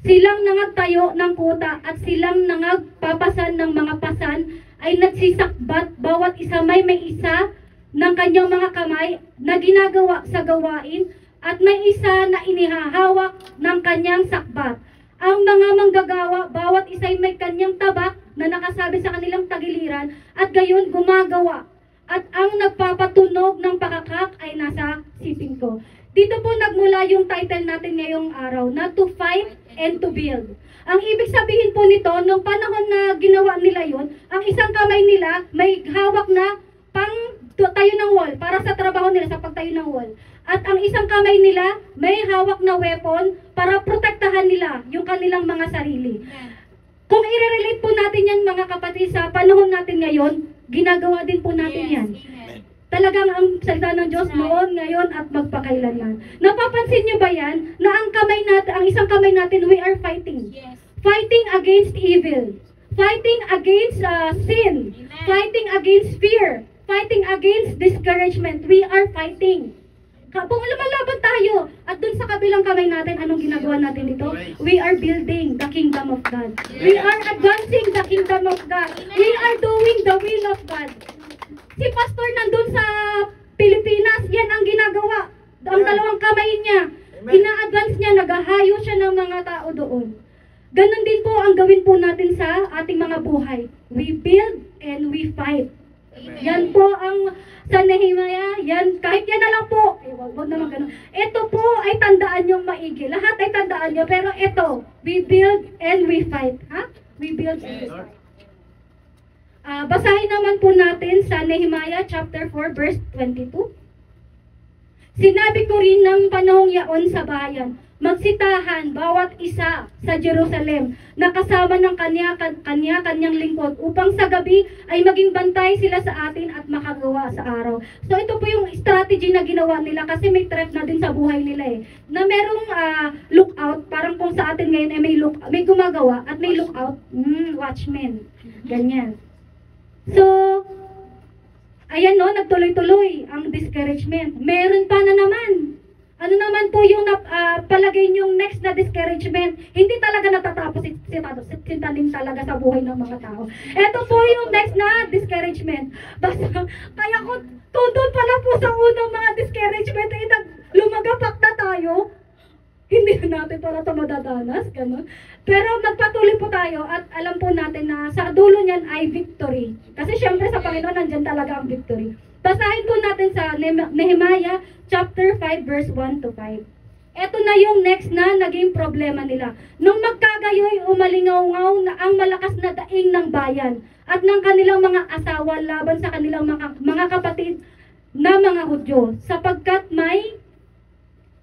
Silang nangagtayo ng kuta at silang nangagpapasan ng mga pasan ay nagsisakbat, bawat isa may isa ng kanyang mga kamay na ginagawa sa gawain at may isa na inihahawak ng kanyang sakbat. Ang mga manggagawa, bawat isa'y may kanyang tabak na nakasabi sa kanilang tagiliran at gayon gumagawa. At ang nagpapatunog ng pakakak ay nasa siping ko. Dito po nagmula yung title natin ngayong araw na To Fight and to Build. Ang ibig sabihin po nito, nung panahon na ginawa nila yun, ang isang kamay nila may hawak na tayo ng wall para sa trabaho nila sa pagtayo ng wall. At ang isang kamay nila may hawak na weapon para protektahan nila yung kanilang mga sarili. Kung i-relate po natin yan mga kapatid sa panahon natin ngayon, ginagawa din po natin yan. Talagang ang salita ng Diyos noon, ngayon at magpakailanman. Napapansin nyo ba yan na ang isang kamay natin, we are fighting. Fighting against evil. Fighting against sin. Fighting against fear. Fighting against discouragement. We are fighting. Kung lumalaban tayo, at dun sa kabilang kamay natin, anong ginagawa natin dito? We are building the kingdom of God. We are advancing the kingdom of God. We are doing the will of God. Si pastor nandun sa Pilipinas, yan ang ginagawa. Ang dalawang kamay niya, ina-advance niya, nagahayo siya ng mga tao doon. Ganon din po ang gawin po natin sa ating mga buhay. We build and we fight. Yan po ang sa Nehemiah, yan, kahit yan na lang po. Wag naman ganun. Ito po ay tandaan yung maigi. Lahat ay tandaan nyo, pero ito, we build and we fight. Ha? We build and we fight. Basahin naman po natin sa Nehemiah chapter 4, verse 22. Sinabi ko rin ng panahong yaon sa bayan, magsitahan bawat isa sa Jerusalem na kasama ng kanyang lingkod upang sa gabi ay maging bantay sila sa atin at makagawa sa araw. So ito po yung strategy na ginawa nila kasi may threat na din sa buhay nila eh. Na merong lookout, parang kung sa atin ngayon ay may gumagawa at may lookout, watchmen. Ganyan. So, ayan no, nagtuloy-tuloy ang discouragement. Meron pa na naman. Ano naman po yung palagay niyong next na discouragement? Hindi talaga natatapos si tanim talaga sa buhay ng mga tao. Ito po yung next na discouragement. Basta, kaya ko, tundon pala po sa unang mga discouragement, lumagapak na tayo. Hindi natin pala ito madadanas, gano'n. Pero magpatuloy po tayo at alam po natin na sa dulo niyan ay victory. Kasi syempre sa Panginoon, nandyan talaga ang victory. Basahin po natin sa Nehemiah chapter 5 verse 1 to 5. Ito na yung next na naging problema nila. Nung magkagayoy, umalingaw-ngaw na ang malakas na daing ng bayan at ng kanilang mga asawa laban sa kanilang mga kapatid na mga Hudyo, sapagkat may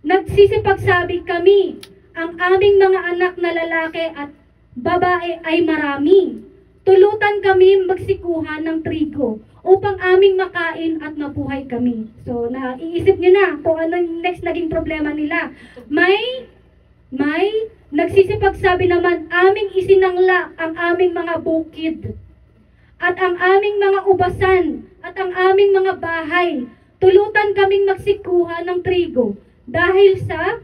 nagsisipagsabi kami, ang aming mga anak na lalaki at babae ay marami. Tulutan kami magsikuhan ng trigo upang aming makain at mabuhay kami. So, naiisip nyo na kung ano yung next naging problema nila. May nagsisipagsabi naman, aming isinangla ang aming mga bukid at ang aming mga ubasan at ang aming mga bahay. Tulutan kaming magsikuhan ng trigo dahil sa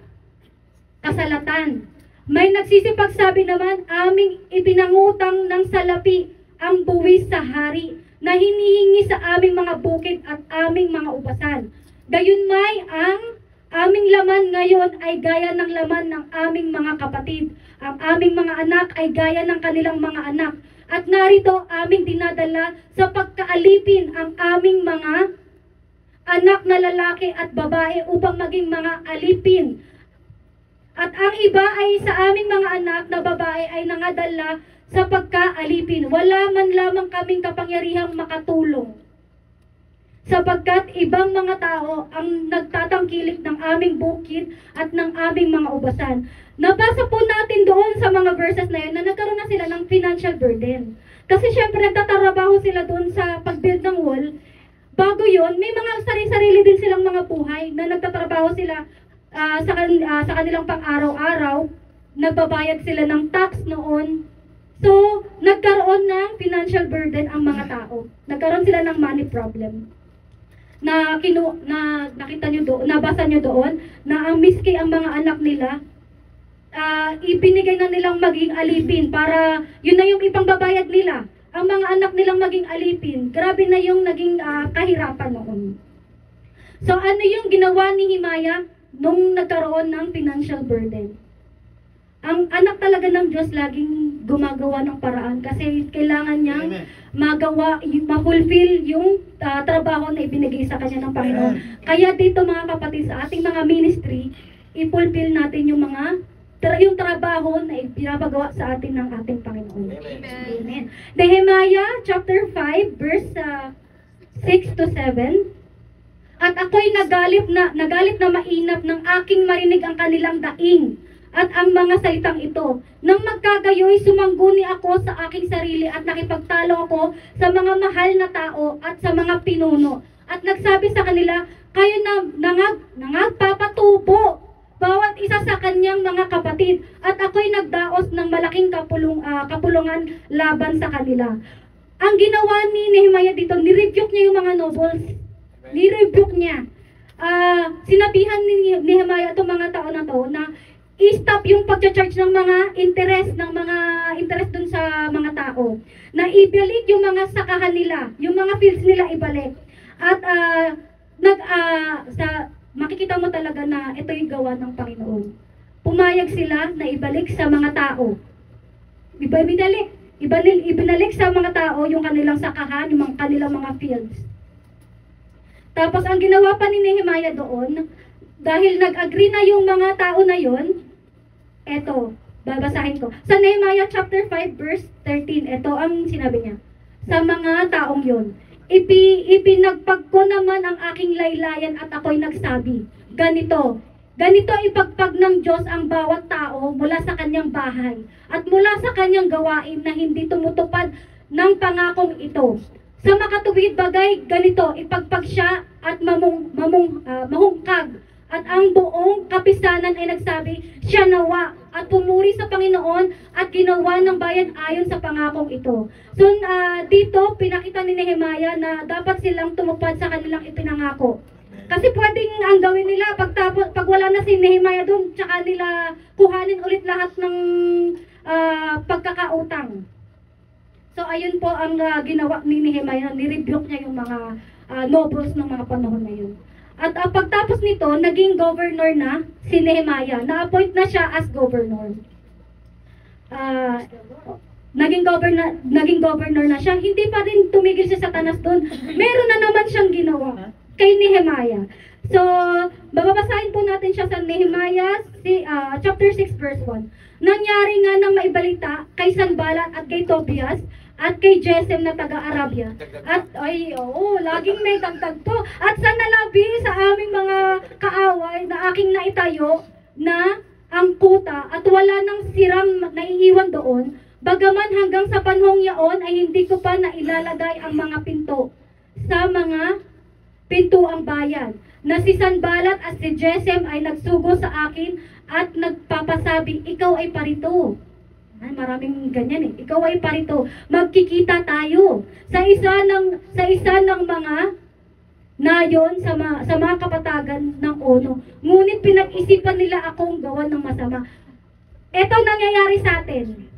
kasalatan. May nagsisipagsabi naman, aming ipinangutang ng salapi ang buwis sa hari na hinihingi sa aming mga bukid at aming mga ubasan. Gayunmay ang aming laman ngayon ay gaya ng laman ng aming mga kapatid. Ang aming mga anak ay gaya ng kanilang mga anak. At narito aming dinadala sa pagkaalipin ang aming mga anak na lalaki at babae upang maging mga alipin. At ang iba ay sa aming mga anak na babae ay nangadala sa pagkaalipin. Wala man lamang kaming kapangyarihang makatulong. Sapagkat ibang mga tao ang nagtatangkilik ng aming bukid at ng aming mga ubasan. Nabasa po natin doon sa mga verses na yun na nagkaroon na sila ng financial burden. Kasi syempre nagtatrabaho sila doon sa pag-build ng wall. Bago yun, may mga sarili-sarili din silang mga buhay na nagtatrabaho sila sa kanilang pang-araw-araw. Nagbabayad sila ng tax noon. So, nagkaroon ng financial burden ang mga tao. Nagkaroon sila ng money problem. Nakita nyo doon, nabasa nyo doon, na ang miski ang mga anak nila, ibinigay na nilang maging alipin para yun na yung ipangbabayad nila. Ang mga anak nilang maging alipin. Grabe na yung naging kahirapan noon. So, ano yung ginawa ni Nehemiah nung nagkaroon ng financial burden? Ang anak talaga ng Diyos laging gumagawa ng paraan kasi kailangan niyang ma-fulfill yung trabaho na ibinigay sa kanya ng Panginoon. Kaya dito mga kapatid, sa ating mga ministry, i-fulfill natin yung yung trabaho na ipinapagawa sa atin ng ating Panginoon. Amen. Nehemiah chapter 5 verse 6 to 7. At ako'y nagalit na mainap ng aking marinig ang kanilang daing at ang mga salitang ito. Nang magkagayoy, sumangguni ako sa aking sarili at nakipagtalo ako sa mga mahal na tao at sa mga pinuno. At nagsabi sa kanila, kayo na nagpapatubo bawat isa sa kanyang mga kapatid. At ako'y nagdaos ng malaking kapulungan laban sa kanila. Ang ginawa ni Nehemiah dito, nirebuke niya yung mga nobles. Nirebuke niya. Sinabihan ni Nehemiah itong mga tao na to na i-stop yung pag-charge ng mga interest dun sa mga tao. Na ibalik yung mga sakahan nila, yung mga fields nila ibalik. At makikita mo talaga na ito yung gawa ng Panginoon. Pumayag sila na ibalik sa mga tao. Ibinalik sa mga tao yung kanilang sakahan, yung kanilang mga fields. Tapos ang ginawa pa ni Nehemiah doon, dahil nag-agree na yung mga tao na yon, eto, babasahin ko. Sa Nehemiah chapter 5 verse 13, eto ang sinabi niya. Sa mga taong yon, ipinagpag ko naman ang aking laylayan at ako'y nagsabi, ganito. Ganito ipagpag ng Diyos ang bawat tao mula sa kanyang bahay at mula sa kanyang gawain na hindi tumutupad ng pangakong ito. Sa makatuwid bagay, ganito, ipagpag siya at mahungkag. At ang buong kapisanan ay nagsabi, siya nawa at pumuri sa Panginoon at ginawa ng bayan ayon sa pangakong ito. So dito, pinakita ni Nehemiah na dapat silang tumupad sa kanilang ipinangako. Kasi pwedeng ang gawin nila, pag wala na si Nehemiah doon, tsaka nila kuhanin ulit lahat ng pagkakautang. So ayun po ang ginawa ni Nehemiah, nirebuke niya yung mga nobles ng mga panahon na yun. At pagtapos nito, naging governor na si Nehemiah. Na-appoint na siya as governor. Naging governor na siya. Hindi pa rin tumigil si Satanas doon. Meron na naman siyang ginawa kay Nehemiah. So, babasahin po natin siya sa Nehemiah chapter 6 verse 1. Nangyari nga ng maibalita kay Sanballat at kay Tobias at kay Gesem na taga-Arabia. At laging may dagdag po. At sa nalabi sa aming mga kaaway na aking naitayo na ang kuta at wala nang siram na iiwan doon, bagaman hanggang sa panahong yaon ay hindi ko pa nailalagay ang mga pinto sa mga pintuang bayan, na si Sanballat at si Gesem ay nagsugo sa akin at nagpapasabi, ikaw ay parito. Ay, maraming ganyan eh. Ikaw ay parito. Magkikita tayo sa isa ng mga nayon sa mga kapatagan ng Ono. Ngunit pinag-isipan nila akong gawan ng masama. Ito nangyayari sa atin.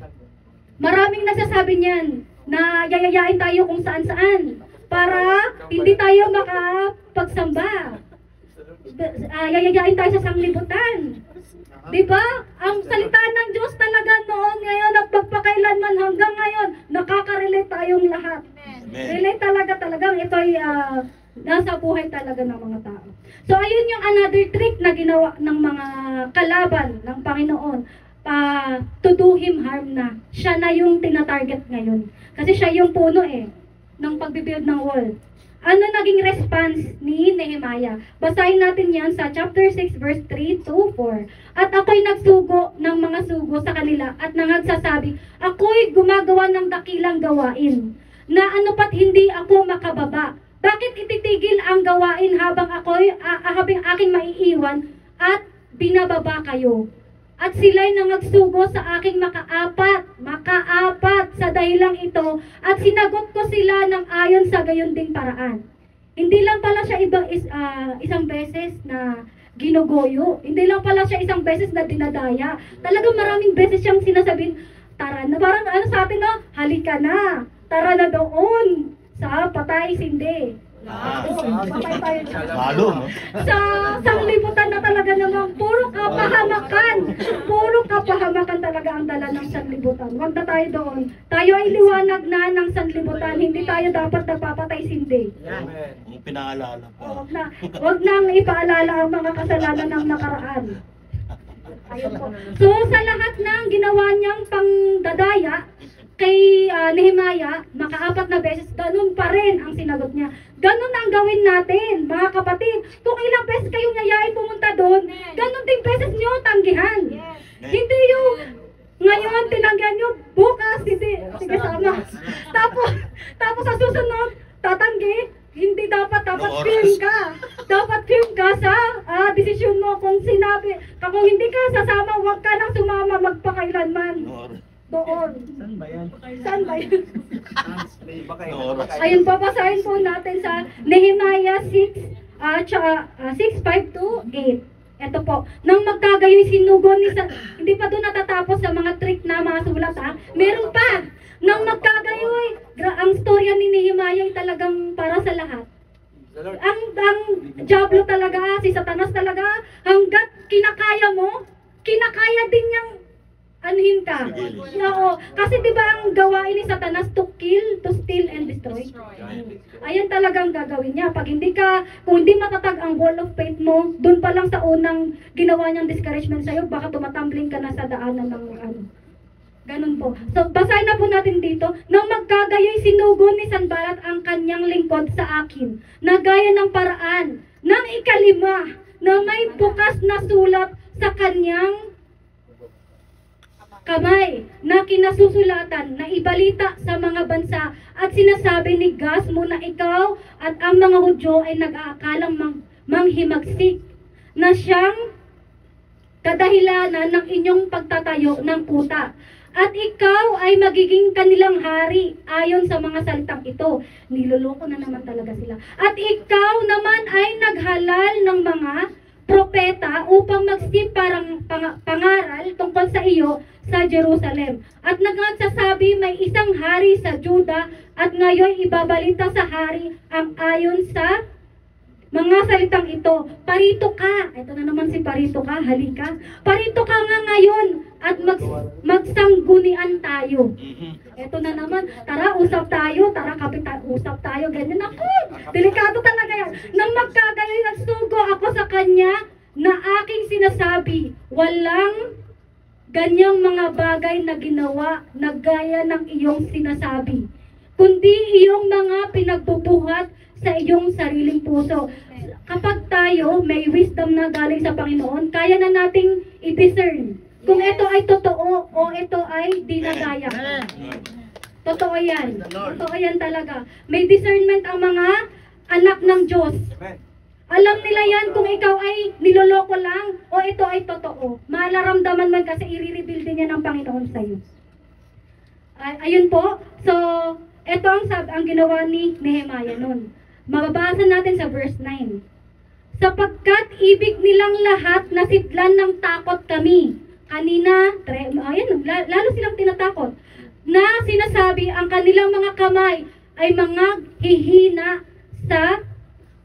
Maraming nagsasabi niyan na yayayain tayo kung saan-saan para hindi tayo makapagsamba. Yayayain tayo sa sanglibutan. Diba? Ang salita ng Diyos talaga noon, ngayon, at pagpakailanman hanggang ngayon, nakaka-relate tayong lahat. Relate talagang ito ay nasa buhay talaga ng mga tao. So, ayun yung another trick na ginawa ng mga kalaban ng Panginoon. To do him harm na. Siya na yung tinatarget ngayon. Kasi siya yung puno ng pagbibuild ng wall. Ano naging response ni Nehemiah? Basahin natin yan sa chapter 6 verse 3 to 4. At ako'y nagsugo ng mga sugo sa kanila at nangagsasabi, ako'y gumagawa ng dakilang gawain, na ano pat hindi ako makababa. Bakit ititigil ang gawain habang habang aking maiiwan at binababa kayo? At sila'y nangagsugo sa aking makaapat sa dahilang ito, at sinagot ko sila ng ayon sa gayon ding paraan. Hindi lang pala siya isang beses na ginugoyo. Hindi lang pala siya isang beses na dinadaya. Talagang maraming beses siyang sinasabing, tara na, parang sa atin halika na, tara na doon sa patay sindi. Patay tayo dyan. Sa sanglibutan na talaga namang puro kapahamakan talaga ang dala ng sanglibutan. Huwag na tayo doon. Tayo ay liwanag na ng sanglibutan. Hindi tayo dapat nagpapatay sindi. Ang pinaalala pa. Huwag nang ipaalala ang mga kasalanan ng nakaraan. Ayun po. So sa lahat ng ginawa niyang pangdadaya kay Nehemiah, makaapat na beses, ganun pa rin ang sinagot niya. Ganun ang gawin natin, mga kapatid. Kung ilang beses kayong yayain pumunta doon, ganun din beses niyo tanggihan. Hindi yung ngayon tinanggihan niyo, bukas, sige sama. Tapos sa susunod, tatanggi. Hindi dapat firm ka. Dapat firm ka sa desisyon mo. Kung hindi ka sasama, huwag ka nang sumama magpakailanman. Doon. Saan ba yan? Ayun, babasahin po natin sa Nehemiah 6:5 to 8. Ito po. Nang magkagayoy sinugo hindi pa doon natatapos sa mga trick na mga sulat meron pa. Nang magkagayoy, ang storya ni Nehemiah ay talagang para sa lahat. Ang Diablo talaga, si Satanas talaga, hanggat kinakaya mo, kinakaya din niyang anuhin ka. Oo. Kasi diba ang gawain ni Satanas to kill, to steal, and destroy? Ayan talagang gagawin niya. Kung hindi matatag ang wall of faith mo, dun pa lang sa unang ginawa niyang discouragement sa'yo, baka tumatumbling ka na sa daanan ng ganun po. So, basahin na po natin dito. Nang magkagayoy, sinugo ni Sanballat ang kanyang lingkod sa akin, na gaya ng paraan ng ikalima na may bukas na sulat sa kanyang kamay na kinasusulatan na ibalita sa mga bansa at sinasabi ni Gasmo na ikaw at ang mga Hudyo ay nag-aakalang manghimagsik na siyang kadahilanan ng inyong pagtatayo ng kuta. At ikaw ay magiging kanilang hari ayon sa mga salitang ito. Niloloko na naman talaga sila. At ikaw naman ay naghalal ng mga propeta upang magsip parang pangaral tungkol sa iyo sa Jerusalem. At nagsasabi may isang hari sa Juda at ngayon ibabalita sa hari ang ayon sa mga salitang ito. Parito ka. Ito na naman si parito ka. Halika. Parito ka nga ngayon at magsanggunian tayo. Ito na naman. Tara, usap tayo. Tara, kapitan, usap tayo. Ganyan ako. Delikado talaga yan. Nang magkagayon, nagsugo ako sa kanya na aking sinasabi, walang ganyang mga bagay na ginawa na gaya ng iyong sinasabi, kundi iyong mga pinagbubuhat sa iyong sariling puso. Kapag tayo may wisdom na galing sa Panginoon, kaya na nating i-discern kung ito ay totoo o ito ay dinadaya. Totoo yan. Totoo yan talaga. May discernment ang mga anak ng Diyos. Alam nila yan kung ikaw ay niloloko lang o ito ay totoo. Malaramdaman man kasi i-reveal din yan ng Panginoon sa iyo. Ayun po. So, ito ang ginawa ni Nehemiah nun. Mababasa natin sa verse 9. Sapagkat ibig nilang lahat nasidlan ng takot kami. Kanina, lalo silang tinatakot. Na sinasabi ang kanilang mga kamay ay mga hihina sa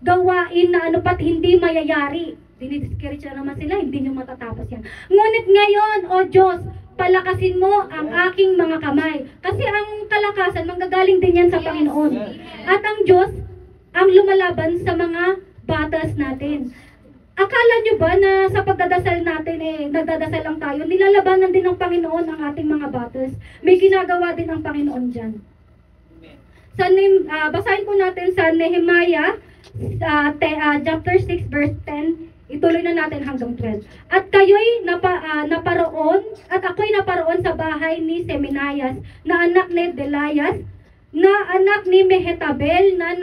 gawain na ano pat hindi mayayari. Dinidiscourage na naman sila, hindi nyo matatapos yan. Ngunit ngayon, O Diyos, palakasin mo ang aking mga kamay. Kasi ang kalakasan, manggagaling din yan sa Panginoon. At ang Diyos, ang lumalaban sa mga batas natin. Akala nyo ba na sa pagdadasal natin, nagdadasal lang tayo, nilalabanan din ng Panginoon ang ating mga batas. May ginagawa din ang Panginoon dyan. Basahin po natin sa Nehemiah, chapter 6, verse 10. Ituloy na natin hanggang 12. At kayo'y naparoon, at ako'y naparoon sa bahay ni Semenias, na anak ni Delias, na anak ni Mehetabel, na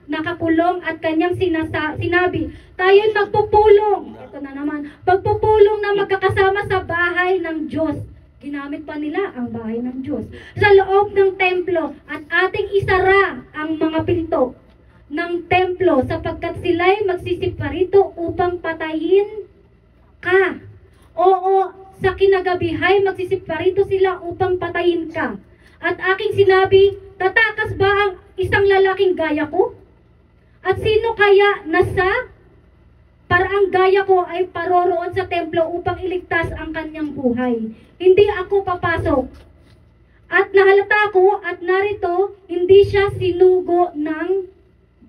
nakakulong at kanyang sinabi, tayo'y magpupulong. Ito na naman, pagpupulong na magkakasama sa bahay ng Diyos. Ginamit pa nila ang bahay ng Diyos. Sa loob ng templo, at ating isara ang mga pinto ng templo sapagkat sila'y magsisiparito upang patayin ka. Oo, sa kinagabihay magsisiparito sila upang patayin ka. At aking sinabi, tatakas ba ang isang lalaking gaya ko? At sino kaya nasa paraang gaya ko ay paroroon sa templo upang iligtas ang kanyang buhay? Hindi ako papasok. At nahalata ko at narito, hindi siya sinugo ng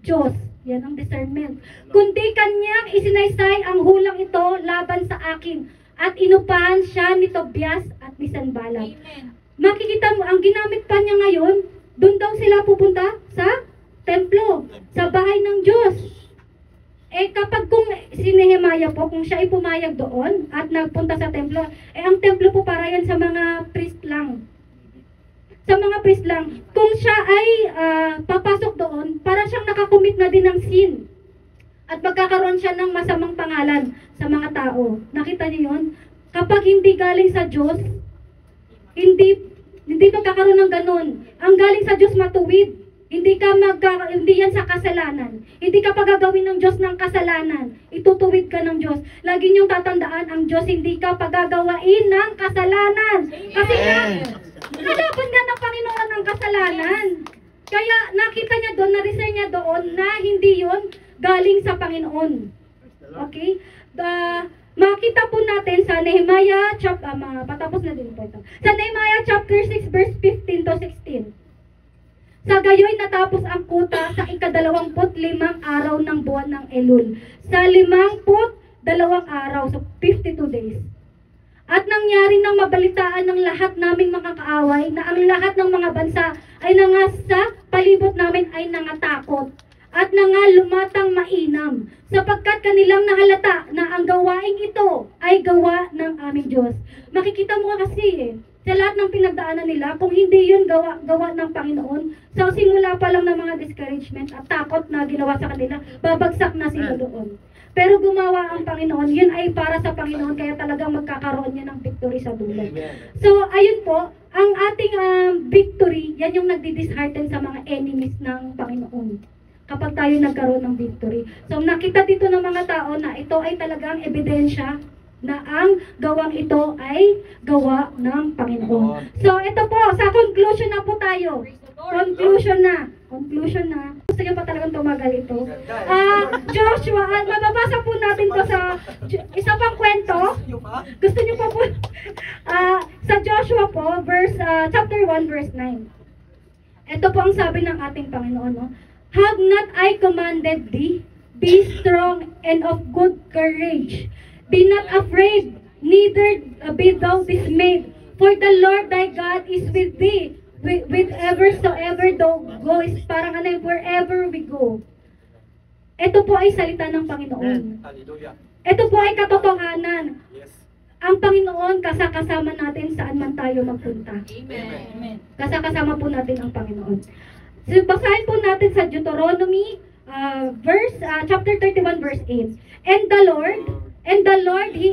Diyos. Yan ang discernment. Kundi kanyang isinaysay ang hulang ito laban sa akin. At inupahan siya ni Tobias at ni Sanballat. Makikita mo, ang ginamit pa niya ngayon, doon daw sila pupunta sa templo, sa bahay ng Diyos. Kapag kung si Nehemiah po, kung siya ay pumayag doon at nagpunta sa templo, ang templo po para yan sa mga priest lang. Sa mga priest lang, kung siya ay papasok doon, para siyang nakakumit na din ng sin. At magkakaroon siya ng masamang pangalan sa mga tao. Nakita niyo yun? Kapag hindi galing sa Diyos, hindi magkakaroon ng ganun. Ang galing sa Diyos matuwid. Hindi yan sa kasalanan. Hindi ka pagagawin ng Diyos ng kasalanan. Itutuwid ka ng Diyos. Lagi niyong tatandaan, ang Diyos hindi ka pagagawain ng kasalanan. Kasi nalaban nga ng Panginoon ang kasalanan. Kaya nakita niya doon, na-reserve niya doon na hindi yon galing sa Panginoon. Okay? Makita po natin sa Nehemiah patapos na din po ito. Sa Nehemiah chapter 6 verse 15 to 16. Sa gayoy natapos ang kuta sa ika-25 araw ng buwan ng Elul. Sa 52 araw, so 52 days. At nangyari nang mabalitaan ng lahat naming mga kaaway na ang lahat ng mga bansa ay nangasa palibot namin ay nangatakot. at na nga lumatang mainam, sapagkat kanilang nahalata na ang gawaing ito ay gawa ng aming Diyos. Makikita mo kasi sa lahat ng pinagdaanan nila, kung hindi yun gawa ng Panginoon, sa simula pa lang ng mga discouragement at takot na ginawa sa kanila, babagsak na sila doon. Pero gumawa ang Panginoon, yun ay para sa Panginoon, kaya talagang magkakaroon niya ng victory sa dulo. So, ayun po, ang ating victory, yan yung nagdi-dishearten sa mga enemies ng Panginoon. Kapag tayo nagkaroon ng victory. So, nakita dito ng mga tao na ito ay talagang ebidensya na ang gawang ito ay gawa ng Panginoon. So, ito po, sa conclusion na po tayo. Conclusion na. Gusto niyo pa talagang tumagal ito. Joshua, mababasa po natin to sa isa pang kwento. Gusto niyo pa po sa Joshua po, chapter 1, verse 9. Ito po ang sabi ng ating Panginoon, no? Have not I commanded thee? Be strong and of good courage. Be not afraid, neither be thou dismayed. For the Lord thy God is with thee, whithersoever thou goest, parang wherever we go. Ito po ay salita ng Panginoon. Ito po ay katotohanan. Ang Panginoon, kasama natin saan man tayo magpunta. Amen. Kasama po natin ang Panginoon. So, basahin po natin sa Deuteronomy, chapter 31, verse 8. And the Lord, He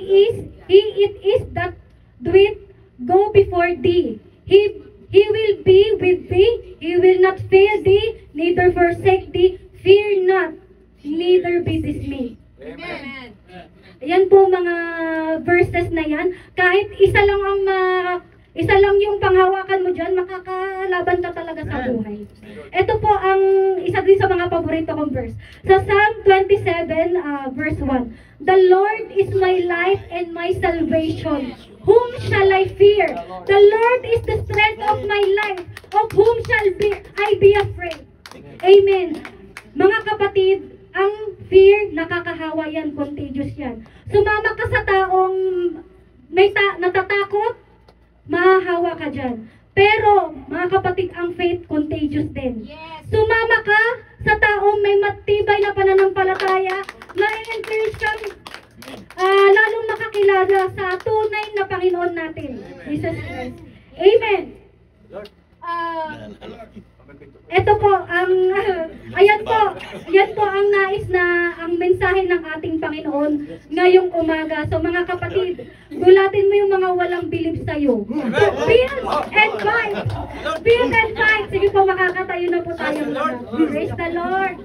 it is that doeth go before thee. He will be with thee. He will not fail thee, neither forsake thee. Fear not, neither be dismayed. Amen. Yan po mga verses na yan. Kahit isa lang yung panghawakan mo dyan, makakalaban ka talaga sa buhay. Ito po ang isa din sa mga paborito kong verse. Sa Psalm 27, verse 1. The Lord is my light and my salvation. Whom shall I fear? The Lord is the strength of my life. Of whom shall I be afraid? Amen. Mga kapatid, ang fear, nakakahawa yan, contagious yan. Sumama ka sa taong natatakot, mahahawa ka dyan. Pero, mga kapatid, ang faith contagious din. Yes. Sumama ka sa taong may matibay na pananampalataya, na-encourage kang lalong makakilala sa tunay na Panginoon natin, Jesus Christ. Amen. Ito po ang ayan po ang nais na ang mensahe ng ating Panginoon ngayong umaga. So mga kapatid, gulatin mo yung mga walang bilib sa iyo. So, build and fight. Build and fight. Sige po, makakatayo na po tayo. Praise the Lord.